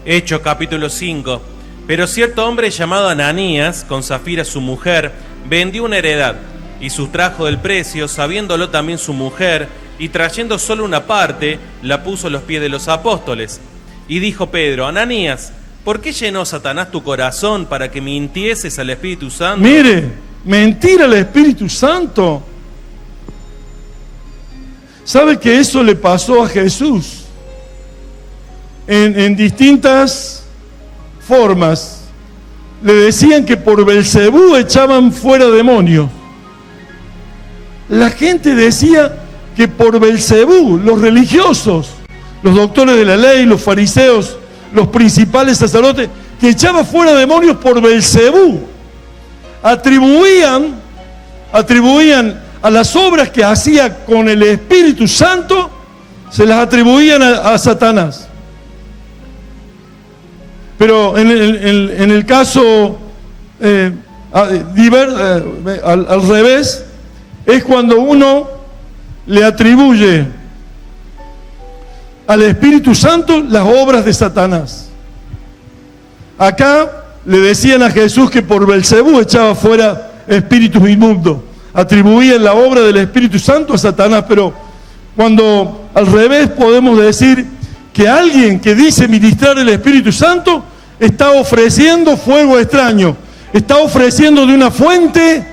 Hechos capítulo 5. Pero cierto hombre llamado Ananías, con Zafira su mujer, vendió una heredad y sustrajo del precio, sabiéndolo también su mujer, y trayendo solo una parte, la puso a los pies de los apóstoles. Y dijo Pedro, Ananías, ¿por qué llenó Satanás tu corazón para que mintieses al Espíritu Santo? Mire, mentir al Espíritu Santo. ¿Sabe que eso le pasó a Jesús? En distintas formas. Le decían que por Belcebú echaban fuera demonios. La gente decía que por Belcebú, los religiosos, los doctores de la ley, los fariseos, los principales sacerdotes, que echaban fuera demonios por Belcebú. Atribuían a las obras que hacía con el Espíritu Santo, se las atribuían a Satanás. Pero en el caso al revés, es cuando uno le atribuye al Espíritu Santo las obras de Satanás. Acá le decían a Jesús que por Belcebú echaba fuera espíritus inmundos. Atribuían la obra del Espíritu Santo a Satanás, pero cuando al revés podemos decir que alguien que dice ministrar el Espíritu Santo está ofreciendo fuego extraño, está ofreciendo de una fuente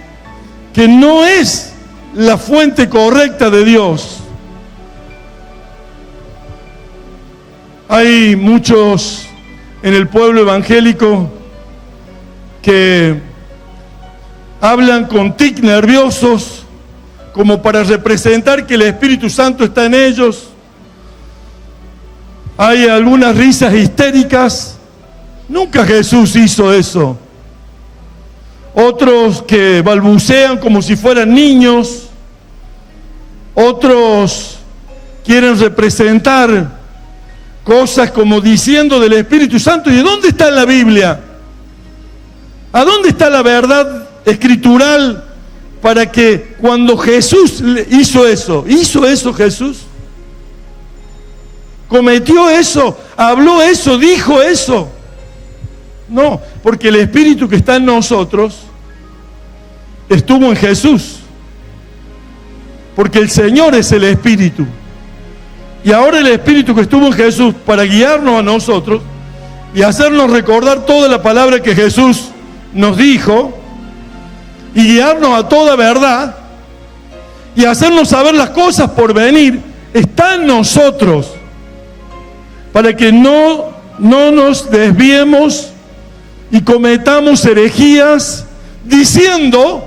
que no es la fuente correcta de Dios. Hay muchos en el pueblo evangélico que hablan con tic nerviosos como para representar que el Espíritu Santo está en ellos. Hay algunas risas histéricas. Nunca Jesús hizo eso. Otros que balbucean como si fueran niños. Otros quieren representar cosas como diciendo del Espíritu Santo. ¿Y de dónde está en la Biblia? ¿A dónde está la verdad escritural para que cuando Jesús hizo eso Jesús? ¿Cometió eso? ¿Habló eso? ¿Dijo eso? No, porque el Espíritu que está en nosotros estuvo en Jesús. Porque el Señor es el Espíritu. Y ahora el Espíritu que estuvo en Jesús para guiarnos a nosotros y hacernos recordar toda la palabra que Jesús nos dijo y guiarnos a toda verdad y hacernos saber las cosas por venir, está en nosotros para que no nos desviemos y cometamos herejías diciendo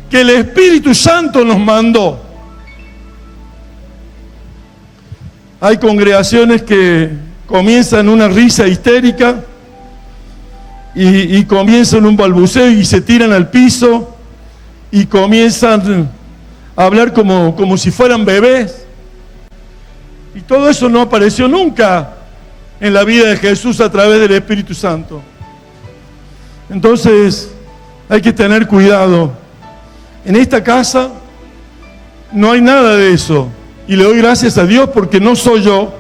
que el Espíritu Santo nos mandó. Hay congregaciones que comienzan una risa histérica y comienzan un balbuceo y se tiran al piso y comienzan a hablar como si fueran bebés. Y todo eso no apareció nunca en la vida de Jesús a través del Espíritu Santo. Entonces hay que tener cuidado. En esta casa no hay nada de eso. Y le doy gracias a Dios porque no soy yo,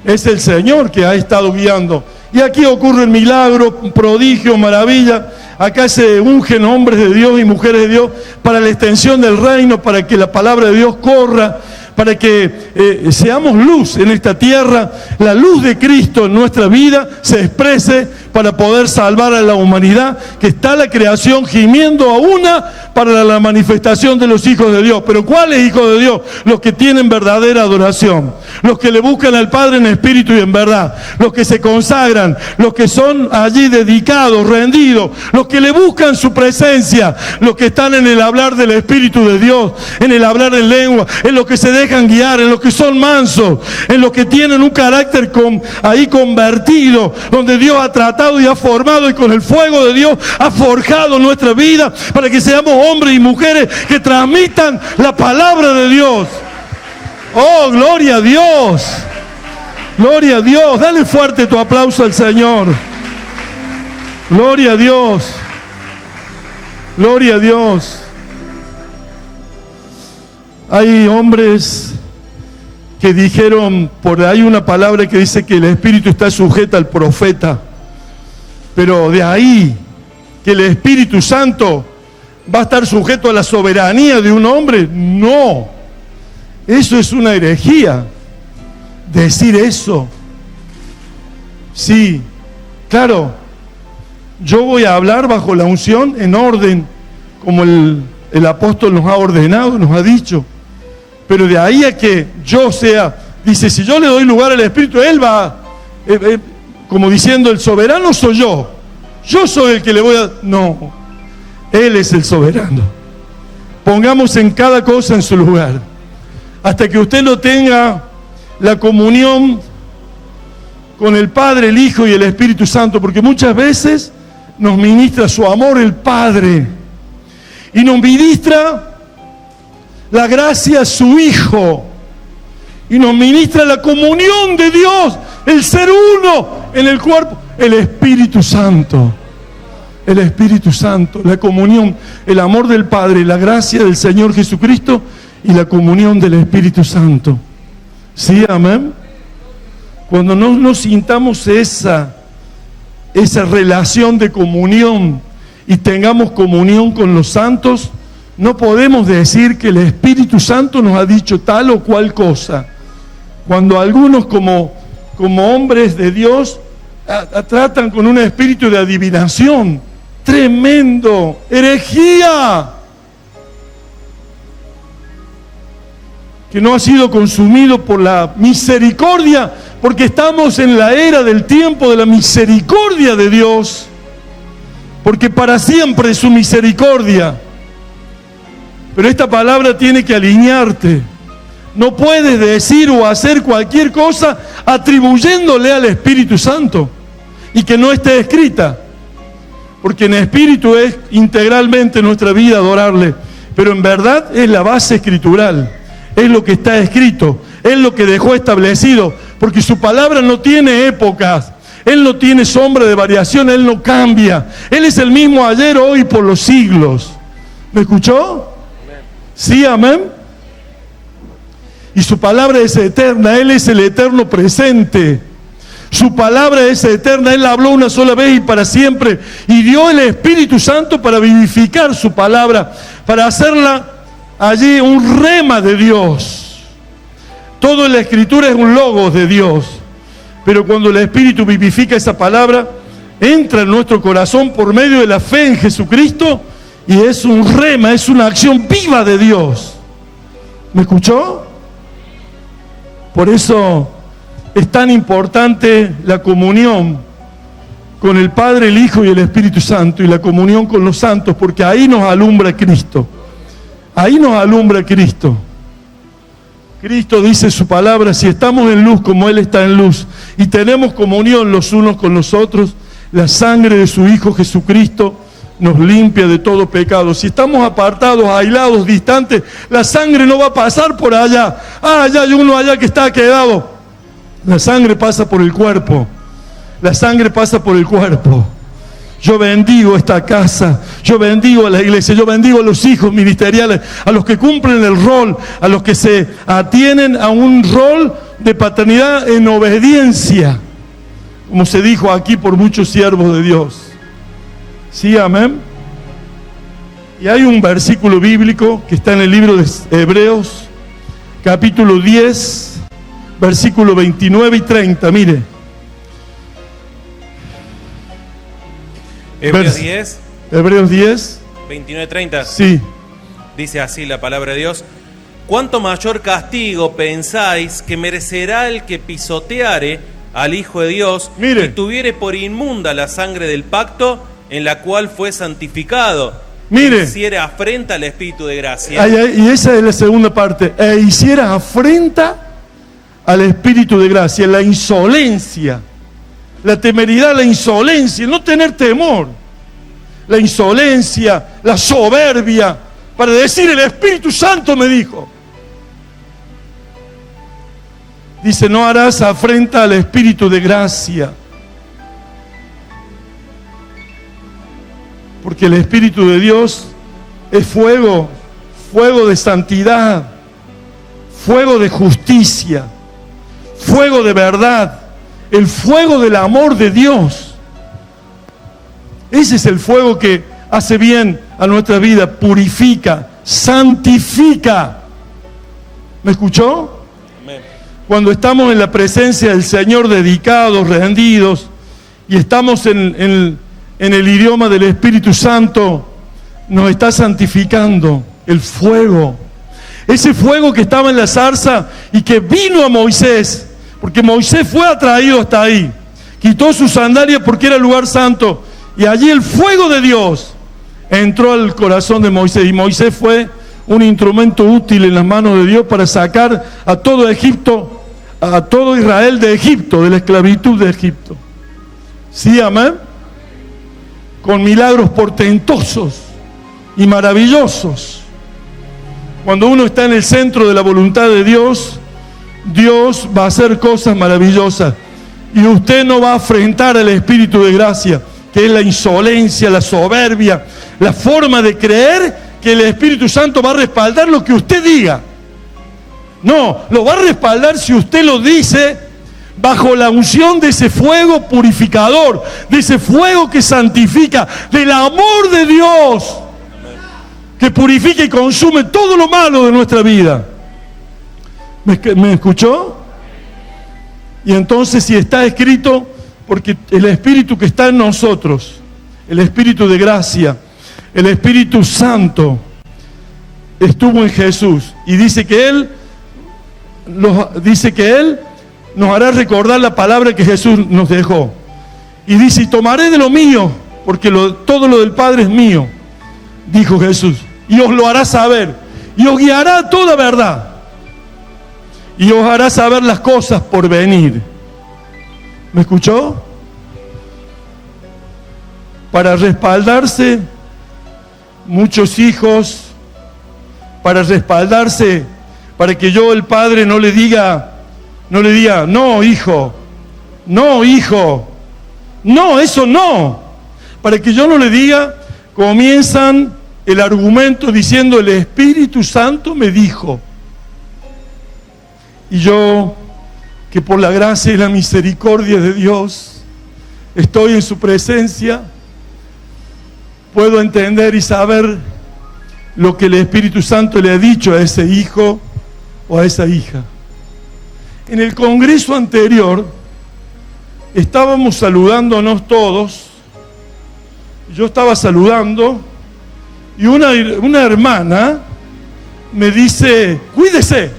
es el Señor que ha estado guiando. Y aquí ocurren milagros, prodigios, maravillas. Acá se ungen hombres de Dios y mujeres de Dios para la extensión del reino, para que la palabra de Dios corra, para que seamos luz en esta tierra, la luz de Cristo en nuestra vida se exprese para poder salvar a la humanidad, que está la creación gimiendo a una para la manifestación de los hijos de Dios. Pero ¿cuáles hijos de Dios? Los que tienen verdadera adoración, los que le buscan al Padre en espíritu y en verdad, los que se consagran, los que son allí dedicados, rendidos, los que le buscan su presencia, los que están en el hablar del Espíritu de Dios, en el hablar en lengua, en los que se dejan guiar, en los que son mansos, en los que tienen un carácter ahí convertido, donde Dios ha tratado y ha formado y con el fuego de Dios ha forjado nuestra vida para que seamos hombres y mujeres que transmitan la palabra de Dios. ¡Oh, gloria a Dios! ¡Gloria a Dios! Dale fuerte tu aplauso al Señor. ¡Gloria a Dios! ¡Gloria a Dios! Hay hombres que dijeron, por ahí una palabra que dice que el Espíritu está sujeto al profeta. Pero de ahí que el Espíritu Santo va a estar sujeto a la soberanía de un hombre, no. Eso es una herejía. Decir eso. Sí, claro, yo voy a hablar bajo la unción en orden, como el apóstol nos ha ordenado, nos ha dicho. Pero de ahí a que yo sea, dice, si yo le doy lugar al Espíritu, Él va, como diciendo, el soberano soy yo. Yo soy el que le voy a... No, Él es el soberano. Pongamos en cada cosa en su lugar. Hasta que usted no tenga la comunión con el Padre, el Hijo y el Espíritu Santo. Porque muchas veces nos ministra su amor el Padre. Y nos ministra la gracia su Hijo. Y nos ministra la comunión de Dios, el ser uno en el cuerpo, el Espíritu Santo. El Espíritu Santo, la comunión, el amor del Padre, la gracia del Señor Jesucristo y la comunión del Espíritu Santo. ¿Sí, amén? Cuando no sintamos esa relación de comunión y tengamos comunión con los santos, no podemos decir que el Espíritu Santo nos ha dicho tal o cual cosa. Cuando algunos como hombres de Dios tratan con un espíritu de adivinación, tremendo, herejía, que no ha sido consumido por la misericordia, porque estamos en la era del tiempo de la misericordia de Dios, porque para siempre es su misericordia. Pero esta palabra tiene que alinearte. No puedes decir o hacer cualquier cosa atribuyéndole al Espíritu Santo y que no esté escrita. Porque en espíritu es integralmente nuestra vida adorarle, pero en verdad es la base escritural, es lo que está escrito, Él lo que dejó establecido, porque su palabra no tiene épocas, Él no tiene sombra de variación, Él no cambia. Él es el mismo ayer, hoy, por los siglos. ¿Me escuchó? Sí, amén. Y su palabra es eterna, Él es el eterno presente. Su palabra es eterna, Él habló una sola vez y para siempre. Y dio el Espíritu Santo para vivificar su palabra, para hacerla allí un rema de Dios. Todo en la Escritura es un logos de Dios. Pero cuando el Espíritu vivifica esa palabra, entra en nuestro corazón por medio de la fe en Jesucristo y es un rema, es una acción viva de Dios. ¿Me escuchó? Por eso es tan importante la comunión con el Padre, el Hijo y el Espíritu Santo, y la comunión con los santos, porque ahí nos alumbra Cristo. Ahí nos alumbra Cristo. Cristo dice su palabra: si estamos en luz como Él está en luz, y tenemos comunión los unos con los otros, la sangre de su Hijo Jesucristo nos limpia de todo pecado. Si estamos apartados, aislados, distantes, la sangre no va a pasar por allá. Allá hay uno allá que está quedado. La sangre pasa por el cuerpo. La sangre pasa por el cuerpo. Yo bendigo esta casa, yo bendigo a la iglesia, yo bendigo a los hijos ministeriales, a los que cumplen el rol, a los que se atienen a un rol de paternidad en obediencia, como se dijo aquí por muchos siervos de Dios. Sí, amén. Y hay un versículo bíblico que está en el libro de Hebreos, capítulo 10, versículo 29 y 30, mire. Hebreos 10, 29-30. Sí. Dice así la palabra de Dios: ¿cuánto mayor castigo pensáis que merecerá el que pisoteare al Hijo de Dios, mire, y tuviere por inmunda la sangre del pacto en la cual fue santificado? Mire, hiciera afrenta al Espíritu de gracia. Y esa es la segunda parte. Hiciera afrenta al Espíritu de gracia, la insolencia. La temeridad, la insolencia, no tener temor, la insolencia, la soberbia, para decir: el Espíritu Santo me dijo. Dice: no harás afrenta al Espíritu de gracia, porque el Espíritu de Dios es fuego, fuego de santidad, fuego de justicia, fuego de verdad, el fuego del amor de Dios. Ese es el fuego que hace bien a nuestra vida, purifica, santifica. ¿Me escuchó? Amén. Cuando estamos en la presencia del Señor, dedicados, rendidos, y estamos en el idioma del Espíritu Santo, nos está santificando el fuego. Ese fuego que estaba en la zarza y que vino a Moisés, porque Moisés fue atraído hasta ahí, quitó sus sandalias porque era lugar santo, y allí el fuego de Dios entró al corazón de Moisés, y Moisés fue un instrumento útil en las manos de Dios para sacar a todo Egipto, a todo Israel de Egipto, de la esclavitud de Egipto. ¿Sí, amén? Con milagros portentosos y maravillosos. Cuando uno está en el centro de la voluntad de Dios, Dios va a hacer cosas maravillosas, y usted no va a afrentar al Espíritu de gracia, que es la insolencia, la soberbia, la forma de creer que el Espíritu Santo va a respaldar lo que usted diga. No, lo va a respaldar si usted lo dice bajo la unción de ese fuego purificador, de ese fuego que santifica, del amor de Dios, que purifica y consume todo lo malo de nuestra vida. ¿Me escuchó? Y entonces, si está escrito, porque el Espíritu que está en nosotros, el Espíritu de gracia, el Espíritu Santo, estuvo en Jesús, y dice que Él nos hará recordar la palabra que Jesús nos dejó. Y dice: y tomaré de lo mío, porque todo lo del Padre es mío, dijo Jesús, y os lo hará saber, y os guiará a toda verdad, y os hará saber las cosas por venir. ¿Me escuchó? Para respaldarse muchos hijos, para respaldarse para que yo, el padre, no le diga, no, hijo, no, eso no. Para que yo no le diga, comienzan el argumento diciendo, el Espíritu Santo me dijo. Y yo, que por la gracia y la misericordia de Dios, estoy en su presencia, puedo entender y saber lo que el Espíritu Santo le ha dicho a ese hijo o a esa hija. En el congreso anterior, estábamos saludándonos todos. Yo estaba saludando y una hermana me dice, cuídese.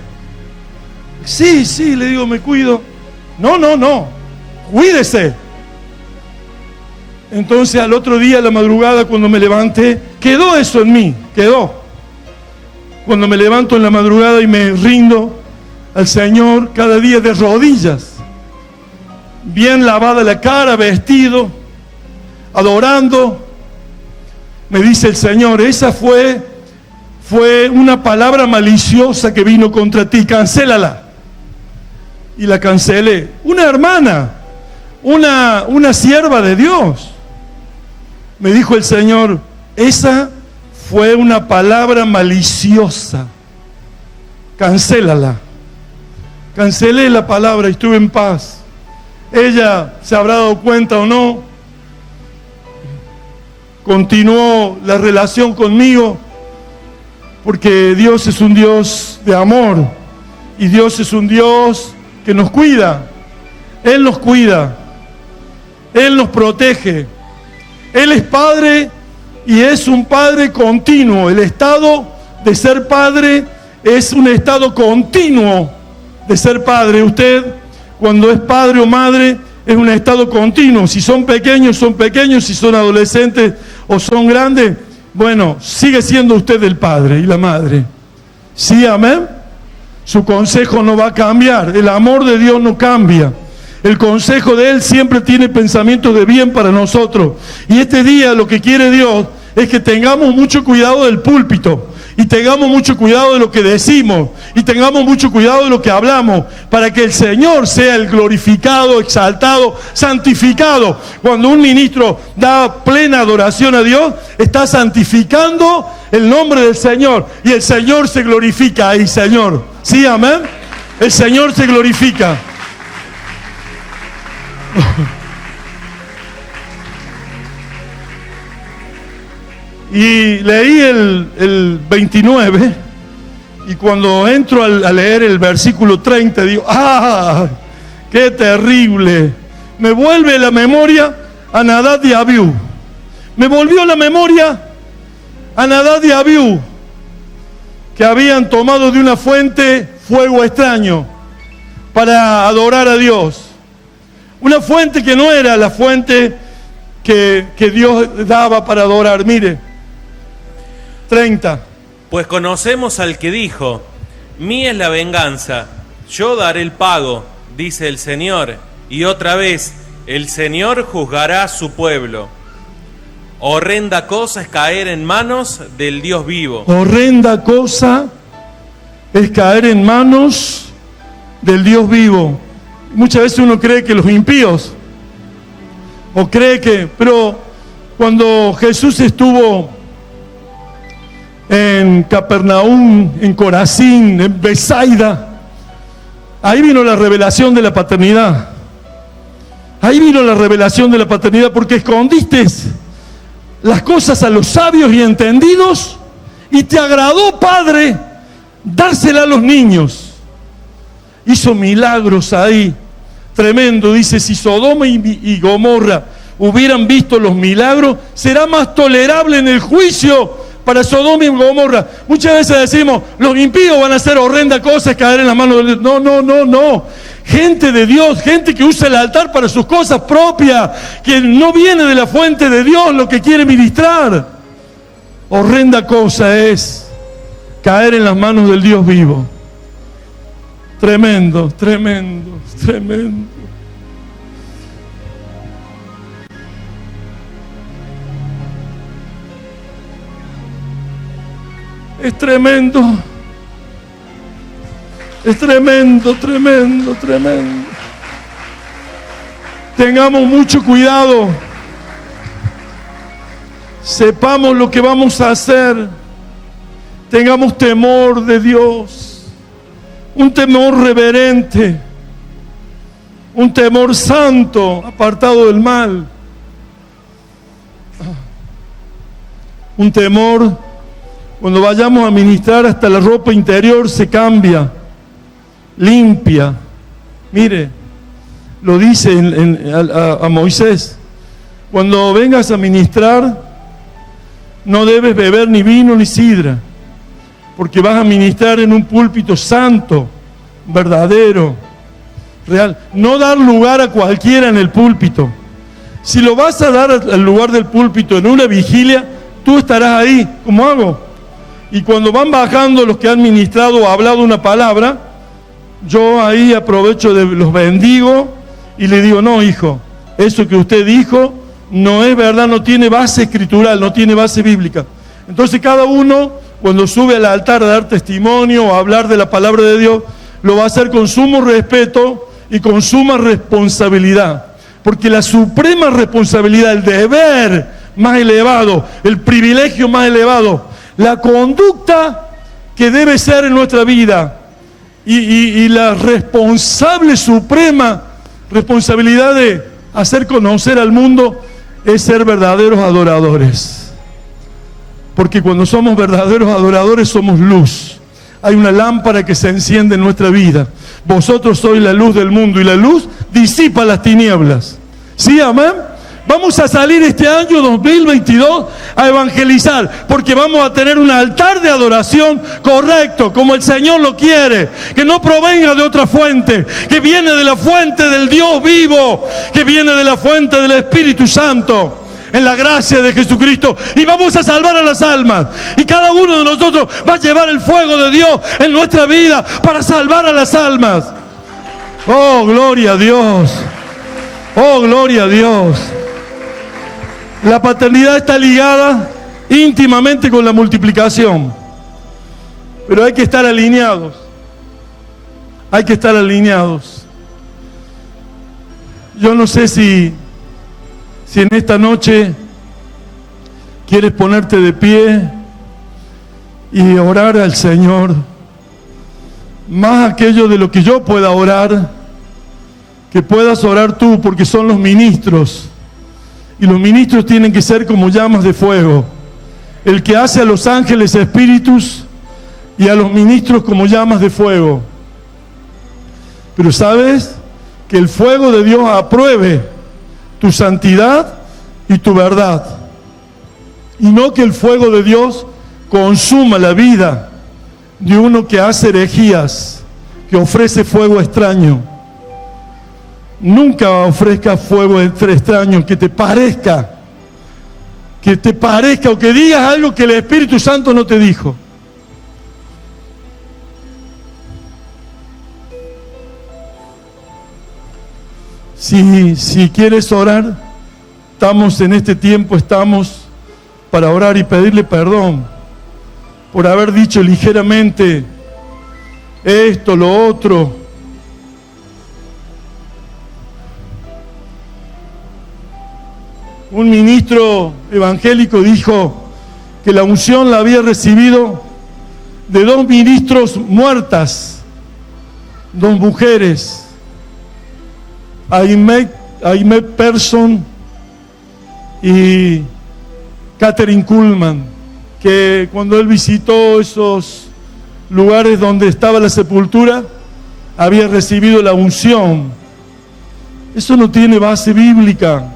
Sí, le digo, me cuido. No, cuídese. Entonces al otro día, a la madrugada, cuando me levanté, quedó eso en mí, quedó. Cuando me levanto en la madrugada y me rindo al Señor cada día de rodillas, bien lavada la cara, vestido, adorando, me dice el Señor, esa fue una palabra maliciosa que vino contra ti, cancélala. Y la cancelé. Una hermana, una sierva de Dios. Me dijo el Señor, esa fue una palabra maliciosa, cancélala. Cancelé la palabra y estuve en paz. Ella se habrá dado cuenta o no, continuó la relación conmigo, porque Dios es un Dios de amor y Dios es un Dios que nos cuida. Él nos cuida, Él nos protege. Él es Padre y es un Padre continuo. El estado de ser Padre es un estado continuo de ser Padre. Usted, cuando es padre o madre, es un estado continuo. Si son pequeños, si son adolescentes o son grandes, bueno, sigue siendo usted el padre y la madre. ¿Sí, amén? Su consejo no va a cambiar. El amor de Dios no cambia. El consejo de Él siempre tiene pensamientos de bien para nosotros. Y este día lo que quiere Dios es que tengamos mucho cuidado del púlpito. Y tengamos mucho cuidado de lo que decimos. Y tengamos mucho cuidado de lo que hablamos. Para que el Señor sea el glorificado, exaltado, santificado. Cuando un ministro da plena adoración a Dios, está santificando el nombre del Señor. Y el Señor se glorifica ahí, Señor. ¿Sí, amén? El Señor se glorifica. Y leí el 29 y cuando entro a leer el versículo 30 digo, ¡ah! ¡Qué terrible! Me vuelve la memoria a Nadab y Abiú. Me volvió la memoria a Nadab y Abiú, que habían tomado de una fuente fuego extraño para adorar a Dios. Una fuente que no era la fuente que Dios daba para adorar. Mire, 30. Pues conocemos al que dijo, mía es la venganza, yo daré el pago, dice el Señor. Y otra vez, el Señor juzgará a su pueblo. Horrenda cosa es caer en manos del Dios vivo. Horrenda cosa es caer en manos del Dios vivo. Muchas veces uno cree que los impíos, pero cuando Jesús estuvo en Capernaum, en Corazín, en Betsaida, ahí vino la revelación de la paternidad. Ahí vino la revelación de la paternidad, porque escondiste las cosas a los sabios y entendidos y te agradó, Padre, dársela a los niños. Hizo milagros ahí, tremendo. Dice, si Sodoma y Gomorra hubieran visto los milagros, será más tolerable en el juicio para Sodoma y Gomorra. Muchas veces decimos, los impíos van a hacer horrendas cosas, caer en las manos de Dios. No. Gente de Dios, gente que usa el altar para sus cosas propias, que no viene de la fuente de Dios lo que quiere ministrar. Horrenda cosa es caer en las manos del Dios vivo. Tremendo. Es tremendo. Es tremendo, tremendo, tremendo. Tengamos mucho cuidado. Sepamos lo que vamos a hacer. Tengamos temor de Dios. Un temor reverente. Un temor santo, apartado del mal. Un temor, cuando vayamos a ministrar, hasta la ropa interior se cambia, limpia. Mire, lo dice a Moisés: cuando vengas a ministrar, no debes beber ni vino ni sidra, porque vas a ministrar en un púlpito santo, verdadero, real. No dar lugar a cualquiera en el púlpito. Si lo vas a dar al lugar del púlpito en una vigilia, tú estarás ahí, como hago. Y cuando van bajando los que han ministrado o hablado una palabra, yo ahí aprovecho, los bendigo y le digo: no, hijo, eso que usted dijo no es verdad, no tiene base escritural, no tiene base bíblica. Entonces cada uno, cuando sube al altar a dar testimonio o a hablar de la palabra de Dios, lo va a hacer con sumo respeto y con suma responsabilidad. Porque la suprema responsabilidad, el deber más elevado, el privilegio más elevado, la conducta que debe ser en nuestra vida y la responsable suprema responsabilidad de hacer conocer al mundo es ser verdaderos adoradores. Porque cuando somos verdaderos adoradores somos luz. Hay una lámpara que se enciende en nuestra vida. Vosotros sois la luz del mundo y la luz disipa las tinieblas. ¿Sí, amén? Vamos a salir este año 2022 a evangelizar, porque vamos a tener un altar de adoración correcto, como el Señor lo quiere, que no provenga de otra fuente, que viene de la fuente del Dios vivo, que viene de la fuente del Espíritu Santo, en la gracia de Jesucristo. Y vamos a salvar a las almas, y cada uno de nosotros va a llevar el fuego de Dios en nuestra vida para salvar a las almas. Oh, gloria a Dios. Oh, gloria a Dios. La paternidad está ligada íntimamente con la multiplicación, pero hay que estar alineados. Hay que estar alineados. Yo no sé si en esta noche quieres ponerte de pie y orar al Señor, más aquello de lo que yo pueda orar, que puedas orar tú, porque son los ministros. Y los ministros tienen que ser como llamas de fuego. El que hace a los ángeles espíritus y a los ministros como llamas de fuego. Pero sabes que el fuego de Dios apruebe tu santidad y tu verdad. Y no que el fuego de Dios consuma la vida de uno que hace herejías, que ofrece fuego extraño. Nunca ofrezcas fuego extraño que te parezca o que digas algo que el Espíritu Santo no te dijo. Si quieres orar, estamos en este tiempo, estamos para orar y pedirle perdón por haber dicho ligeramente esto, lo otro. Un ministro evangélico dijo que la unción la había recibido de 2 ministros muertas, 2 mujeres, Aimee Persson y Catherine Kuhlman, que cuando él visitó esos lugares donde estaba la sepultura, había recibido la unción. Eso no tiene base bíblica.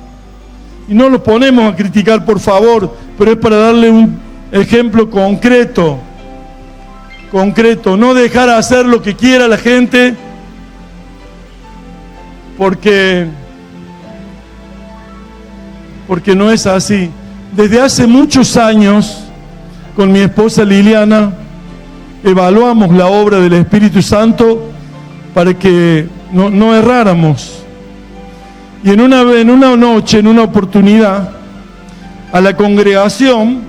Y no lo ponemos a criticar, por favor, pero es para darle un ejemplo concreto. No dejar hacer lo que quiera la gente, porque no es así. Desde hace muchos años, con mi esposa Liliana, evaluamos la obra del Espíritu Santo para que no erráramos. Y en una noche, en una oportunidad, a la congregación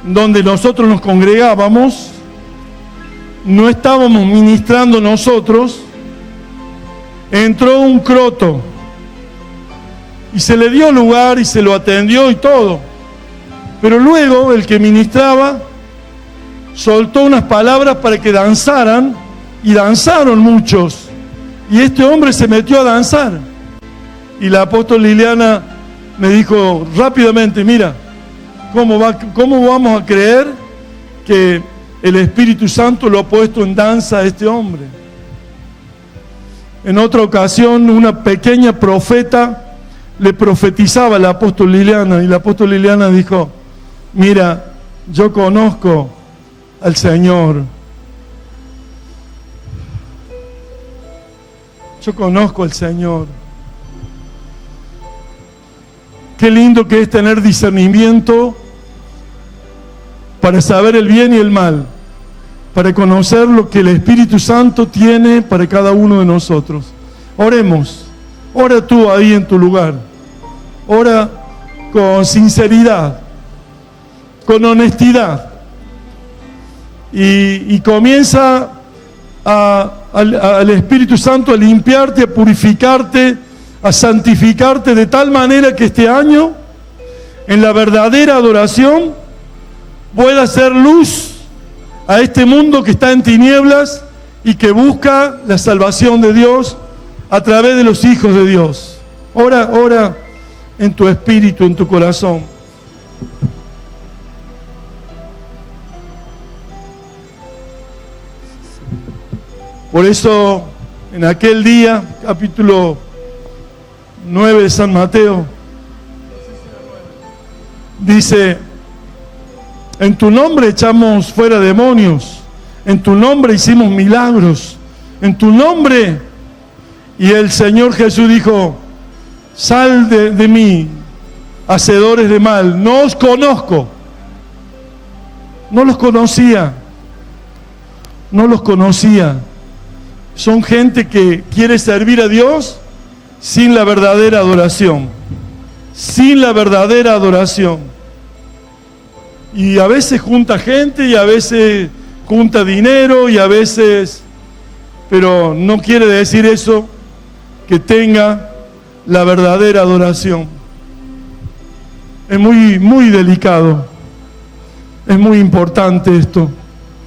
donde nosotros nos congregábamos, no estábamos ministrando nosotros, entró un croto y se le dio lugar y se lo atendió y todo. Pero luego el que ministraba soltó unas palabras para que danzaran, y danzaron muchos. Y este hombre se metió a danzar. Y la apóstol Liliana me dijo rápidamente, mira, ¿cómo vamos a creer que el Espíritu Santo lo ha puesto en danza a este hombre? En otra ocasión, una pequeña profeta le profetizaba a la apóstol Liliana, y la apóstol Liliana dijo, mira, yo conozco al Señor. Yo conozco al Señor. Qué lindo que es tener discernimiento para saber el bien y el mal, para conocer lo que el Espíritu Santo tiene para cada uno de nosotros. Oremos. Ora tú ahí en tu lugar. Ora con sinceridad, con honestidad. Y comienza al Espíritu Santo a limpiarte, a purificarte, a santificarte de tal manera que este año, en la verdadera adoración, pueda ser luz a este mundo que está en tinieblas y que busca la salvación de Dios a través de los hijos de Dios. Ora en tu espíritu, en tu corazón. Por eso, en aquel día, capítulo 9 de San Mateo, dice, en tu nombre echamos fuera demonios, en tu nombre hicimos milagros, en tu nombre. Y el Señor Jesús dijo, sal de mí, hacedores de mal, no os conozco. No los conocía, no los conocía. Son gente que quiere servir a Dios sin la verdadera adoración, sin la verdadera adoración. Y a veces junta gente y a veces junta dinero y a veces, pero no quiere decir eso que tenga la verdadera adoración. Es muy delicado, es muy importante esto.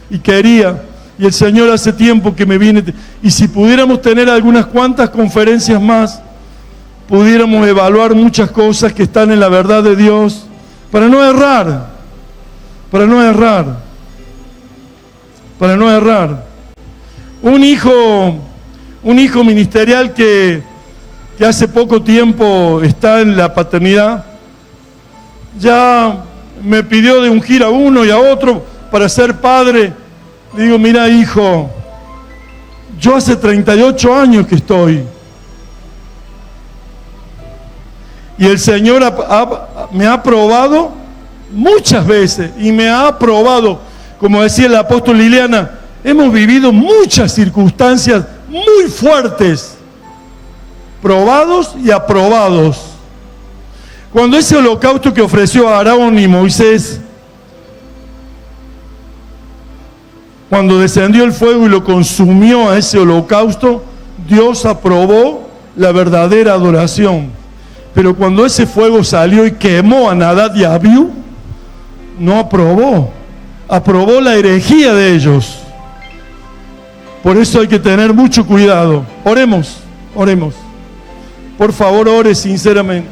Y el Señor hace tiempo que me viene, y si pudiéramos tener algunas cuantas conferencias más, pudiéramos evaluar muchas cosas que están en la verdad de Dios, para no errar, para no errar, para no errar. Un hijo ministerial que hace poco tiempo está en la paternidad, ya me pidió de ungir a uno y a otro para ser padre. Le digo, mira hijo, yo hace 38 años que estoy. Y el Señor me ha probado muchas veces, y me ha probado, como decía el apóstol Liliana, hemos vivido muchas circunstancias muy fuertes, probados y aprobados. Cuando ese holocausto que ofreció Aarón y Moisés, cuando descendió el fuego y lo consumió a ese holocausto, Dios aprobó la verdadera adoración. Pero cuando ese fuego salió y quemó a Nadab y Abiú, no aprobó, aprobó la herejía de ellos. Por eso hay que tener mucho cuidado. Oremos, oremos. Por favor, ore sinceramente.